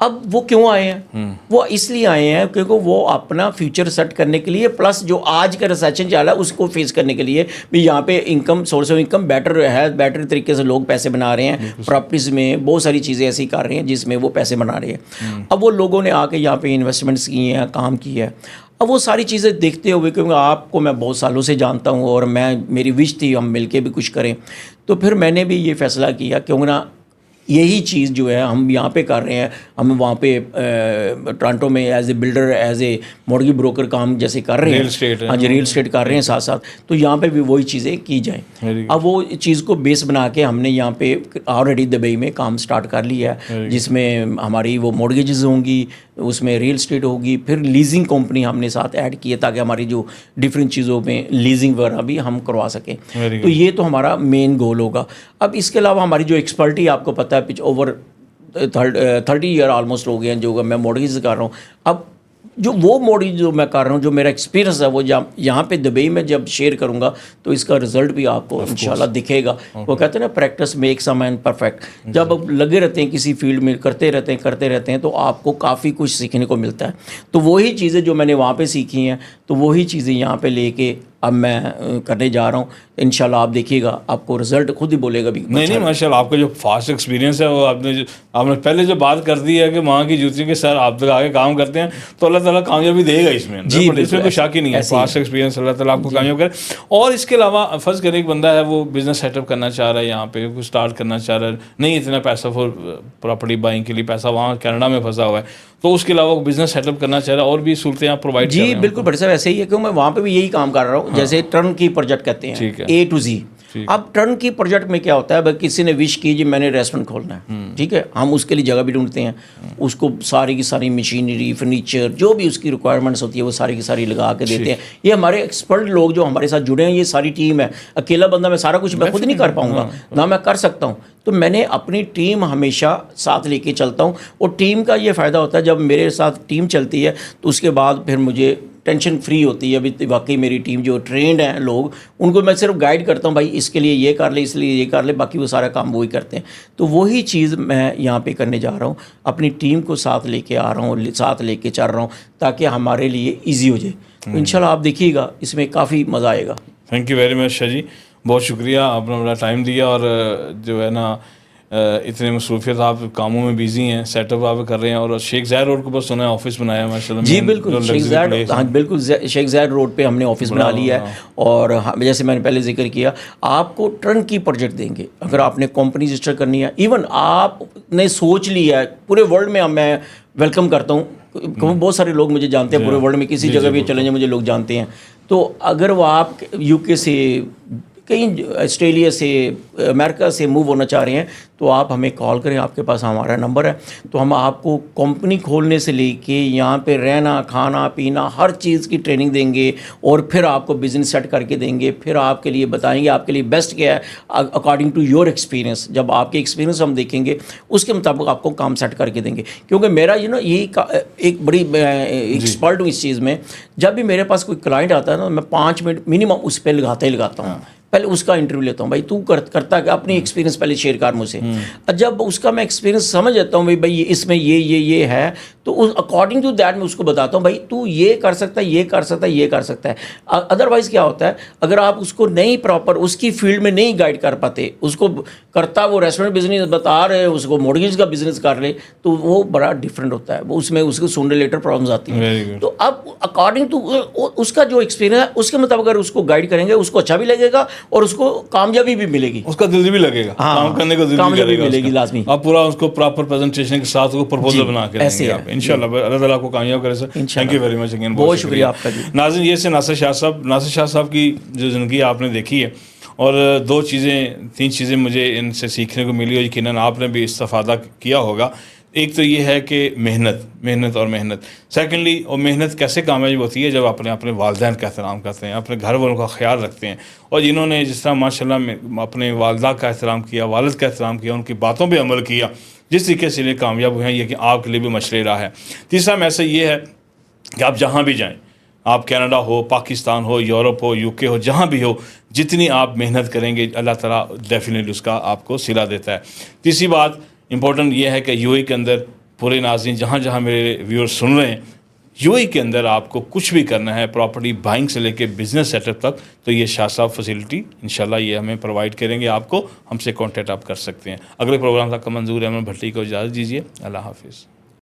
اب وہ کیوں آئے ہیں؟ وہ اس لیے آئے ہیں کیونکہ وہ اپنا فیوچر سیٹ کرنے کے لیے، پلس جو آج کا ریسیشن چل رہا ہے اس کو فیس کرنے کے لیے بھی یہاں پہ income source of income better ہے، بیٹر طریقے سے لوگ پیسے بنا رہے ہیں. پراپرٹیز میں بہت ساری چیزیں ایسی کر رہے ہیں جس میں وہ پیسے بنا رہے ہیں. اب وہ لوگوں نے آ کے یہاں پہ انویسٹمنٹس کی ہیں، کام کیا ہے. اب وہ ساری چیزیں دیکھتے ہوئے، کیونکہ آپ کو میں بہت سالوں سے جانتا ہوں اور میری وش تھی ہم مل کے بھی کچھ کریں، تو پھر میں نے بھی یہ فیصلہ کیا کیوں نہ یہی چیز جو ہے ہم یہاں پہ کر رہے ہیں. ہم وہاں پہ ٹورانٹو میں as a builder, as a mortgage broker کام جیسے کر رہے ہیں، ہاں جی ریل اسٹیٹ کر رہے ہیں ساتھ ساتھ، تو یہاں پہ بھی وہی چیزیں کی جائیں. اب وہ چیز کو بیس بنا کے ہم نے یہاں پہ آلریڈی دبئی میں کام سٹارٹ کر لیا ہے، جس میں ہماری وہ مورگیجز ہوں گی، اس میں ریل اسٹیٹ ہوگی، پھر لیزنگ کمپنی ہم نے ساتھ ایڈ کی ہے تاکہ ہماری جو ڈفرینٹ چیزوں میں لیزنگ وغیرہ بھی ہم کروا سکیں. تو یہ تو ہمارا مین گول ہوگا. اب اس کے علاوہ ہماری جو ایکسپرٹی آپ کو پتہ ہے اوور 30 ایئر آلموسٹ ہو گئے ہیں جو میں مورگیج کر رہا ہوں. اب جو وہ مورگیج جو میں کر رہا ہوں، جو میرا ایکسپیرینس ہے، وہ یہاں پہ دبئی میں جب شیئر کروں گا تو اس کا رزلٹ بھی آپ کو انشاءاللہ دکھے گا. وہ کہتے ہیں نا practice makes a man perfect. جب آپ لگے رہتے ہیں کسی فیلڈ میں، کرتے رہتے ہیں تو آپ کو کافی کچھ سیکھنے کو ملتا ہے. تو وہی چیزیں جو میں نے وہاں پہ سیکھی ہیں، تو وہی چیزیں یہاں پہ لے کے اب میں کرنے جا رہا ہوں. انشاءاللہ آپ دیکھیے گا، آپ کو رزلٹ خود ہی بولے گا بھی. نہیں ماشاءاللہ آپ کا جو فاسٹ ایکسپیرینس ہے، وہ آپ نے پہلے جو بات کر دی ہے کہ وہاں کی جوتی کے سر آپ تک آگے کام کرتے ہیں، تو اللہ تعالیٰ کامیابی دے گا اس میں. جی اس میں کوئی شک ہی نہیں ہے. فاسٹ ایکسپیرینس اللہ تعالیٰ آپ کو کامیاب کرے. اور اس کے علاوہ فرض کریں ایک بندہ ہے وہ بزنس سیٹ اپ کرنا چاہ رہا ہے، یہاں پہ کچھ اسٹارٹ کرنا چاہ رہا ہے، نہیں اتنا پیسہ فور پراپرٹی بائنگ کے لیے پیسہ وہاں کینیڈا میں پھنسا ہوا ہے، تو اس کے علاوہ بزنس سیٹ اپ کرنا چاہ رہا ہے، اور بھی صورتیں آپ پرووائڈ کر رہے ہیں؟ جی بالکل بڑے صاحب، ایسے ہی ہے کہ میں وہاں پہ بھی یہی کام کر رہا ہوں. جیسے ٹرن کی پروجیکٹ کہتے ہیں، A to Z. اب ٹرن کی پروجیکٹ میں کیا ہوتا ہے، کسی نے وش کی جی میں نے ریسٹورینٹ کھولنا ہے، ٹھیک ہے، ہم اس کے لیے جگہ بھی ڈھونڈتے ہیں، اس کو ساری کی ساری مشینری، فرنیچر، جو بھی اس کی ریکوائرمنٹس ہوتی ہے وہ ساری کی ساری لگا کے دیتے ہیں. یہ ہمارے ایکسپرٹ لوگ جو ہمارے ساتھ جڑے ہیں، یہ ساری ٹیم ہے. اکیلا بندہ میں سارا کچھ میں خود نہیں کر پاؤں گا، نہ میں کر سکتا ہوں. تو میں نے اپنی ٹیم ہمیشہ ساتھ لے کے چلتا ہوں. اور ٹیم کا یہ فائدہ ہوتا ہے، جب میرے ساتھ ٹیم چلتی ہے تو اس کے بعد پھر مجھے ٹینشن فری ہوتی ہے. ابھی واقعی میری ٹیم جو ٹرینڈ ہیں لوگ، ان کو میں صرف گائیڈ کرتا ہوں، بھائی اس کے لیے یہ کر لے، اس لیے یہ کر لے، باقی وہ سارا کام وہی کرتے ہیں. تو وہی چیز میں یہاں پہ کرنے جا رہا ہوں، اپنی ٹیم کو ساتھ لے کے آ رہا ہوں، ساتھ لے کے چل رہا ہوں تاکہ ہمارے لیے ایزی ہو جائے. انشاءاللہ آپ دیکھیے گا اس میں کافی مزہ آئے گا. تھینک یو ویری مچ شاہ جی، بہت شکریہ، آپ نے بڑا ٹائم دیا. اور جو ہے نا اتنے مصروفیت آپ کاموں میں بیزی ہیں, سیٹ اپ آپ کر رہے ہیں, اور شیخ زاہد روڈ کے اوپر سنا ہے آفس بنایا ہے ماشاء اللہ. جی بالکل, شیخ زاہد, ہاں بالکل, شیخ زاہد روڈ پہ ہم نے آفس بنا لیا ہے. اور جیسے میں نے پہلے ذکر کیا, آپ کو ٹرن کی پروجیکٹ دیں گے اگر آپ نے کمپنی رجسٹر کرنی ہے. ایون آپ نے سوچ لیا ہے, پورے ورلڈ میں میں ویلکم کرتا ہوں, بہت سارے لوگ مجھے جانتے ہیں پورے ورلڈ میں, کسی جگہ بھی چلیں جائیں مجھے لوگ جانتے ہیں. تو اگر وہ آپ یو کے سے, کہیں آسٹریلیا سے, امریکہ سے موو ہونا چاہ رہے ہیں, تو آپ ہمیں کال کریں, آپ کے پاس ہمارا نمبر ہے, تو ہم آپ کو کمپنی کھولنے سے لے کے یہاں پہ رہنا, کھانا پینا, ہر چیز کی ٹریننگ دیں گے, اور پھر آپ کو بزنس سیٹ کر کے دیں گے. پھر آپ کے لیے بتائیں گے آپ کے لیے بیسٹ کیا ہے اکارڈنگ ٹو یور ایکسپیرینس. جب آپ کے ایکسپیرینس ہم دیکھیں گے اس کے مطابق آپ کو کام سیٹ کر کے دیں گے. کیونکہ میرا یہ ایک بڑی ایکسپرٹ ہوں اس چیز میں. جب بھی میرے پاس کوئی کلائنٹ آتا ہے نا, میں 5 منٹ منیمم اس پہ لگاتا ہوں. پہلے اس کا انٹرویو لیتا ہوں, بھائی تو کرتا کہ اپنی ایکسپیرینس پہلے شیئر کر مجھ سے. جب اس کا میں ایکسپیرینس سمجھ لیتا ہوں بھائی اس میں یہ ہے, تو اکارڈنگ ٹو دیٹ میں اس کو بتاتا ہوں بھائی تو یہ کر سکتا ہے, یہ کر سکتا ہے, یہ کر سکتا ہے. ادروائز کیا ہوتا ہے, اگر آپ اس کو نہیں پراپر اس کی فیلڈ میں نہیں گائیڈ کر پاتے, اس کو کرتا وہ ریسٹورینٹ بزنس بتا رہے, اس کو مورگیج کا بزنس کر لے, تو وہ بڑا ڈفرینٹ ہوتا ہے. وہ اس میں اس کو سن ریلیٹڈ پرابلمس آتی ہیں. تو اب اکارڈنگ ٹو اس کا جو ایکسپیرینس ہے اس کے مطابق اگر اس کو گائیڈ کریں گے, اس کو اچھا بھی لگے گا اور اس کو کامیابی بھی ملے گی, اس کا دل بھی لگے گا, کام کرنے کا دل بھی ملے گی لازمی. آپ پورا اس کو پراپر پریزنٹیشن کے ساتھ وہ پرپوزل بنا کے دیں گے آپ انشاءاللہ. اللہ تعالیٰ کو کامیاب کرے sir. Thank you very much again, بہت شکریہ آپ کا. ناظرین, یہ سے ناصر شاہ صاحب کی جو زندگی آپ نے دیکھی ہے, اور 3 چیزیں مجھے ان سے سیکھنے کو ملی, اور یقیناً آپ نے بھی استفادہ کیا ہوگا. ایک تو یہ ہے کہ محنت اور محنت. سیکنڈلی, اور محنت کیسے کامیاب ہوتی ہے جب اپنے والدین کا احترام کرتے ہیں, اپنے گھر والوں کا خیال رکھتے ہیں. اور جنہوں نے جس طرح ماشاءاللہ اپنے والدہ کا احترام کیا, والد کا احترام کیا, ان کی باتوں پہ عمل کیا, جس طریقے سے یہ کامیاب ہوئے ہیں, یہ کہ آپ کے لیے بھی مشرے راہ ہے. تیسرا میسج یہ ہے کہ آپ جہاں بھی جائیں, آپ کینیڈا ہو, پاکستان ہو, یورپ ہو, UK ہو, جہاں بھی ہو, جتنی آپ محنت کریں گے اللہ تعالیٰ ڈیفینیٹلی اس کا آپ کو صلہ دیتا ہے. تیسری بات امپورٹنٹ یہ ہے کہ UAE کے اندر پورے ناظرین جہاں جہاں میرے ویورز سن رہے ہیں, UAE کے اندر آپ کو کچھ بھی کرنا ہے, پراپرٹی بائنگ سے لے کے بزنس سیٹ اپ تک, تو یہ شاہ صاحب فیسلٹی انشاءاللہ یہ ہمیں پرووائڈ کریں گے. آپ کو ہم سے کانٹیکٹ آپ کر سکتے ہیں. اگلے پروگرام تک کا منظور احمد بھٹی کو اجازت دیجیے. اللہ حافظ.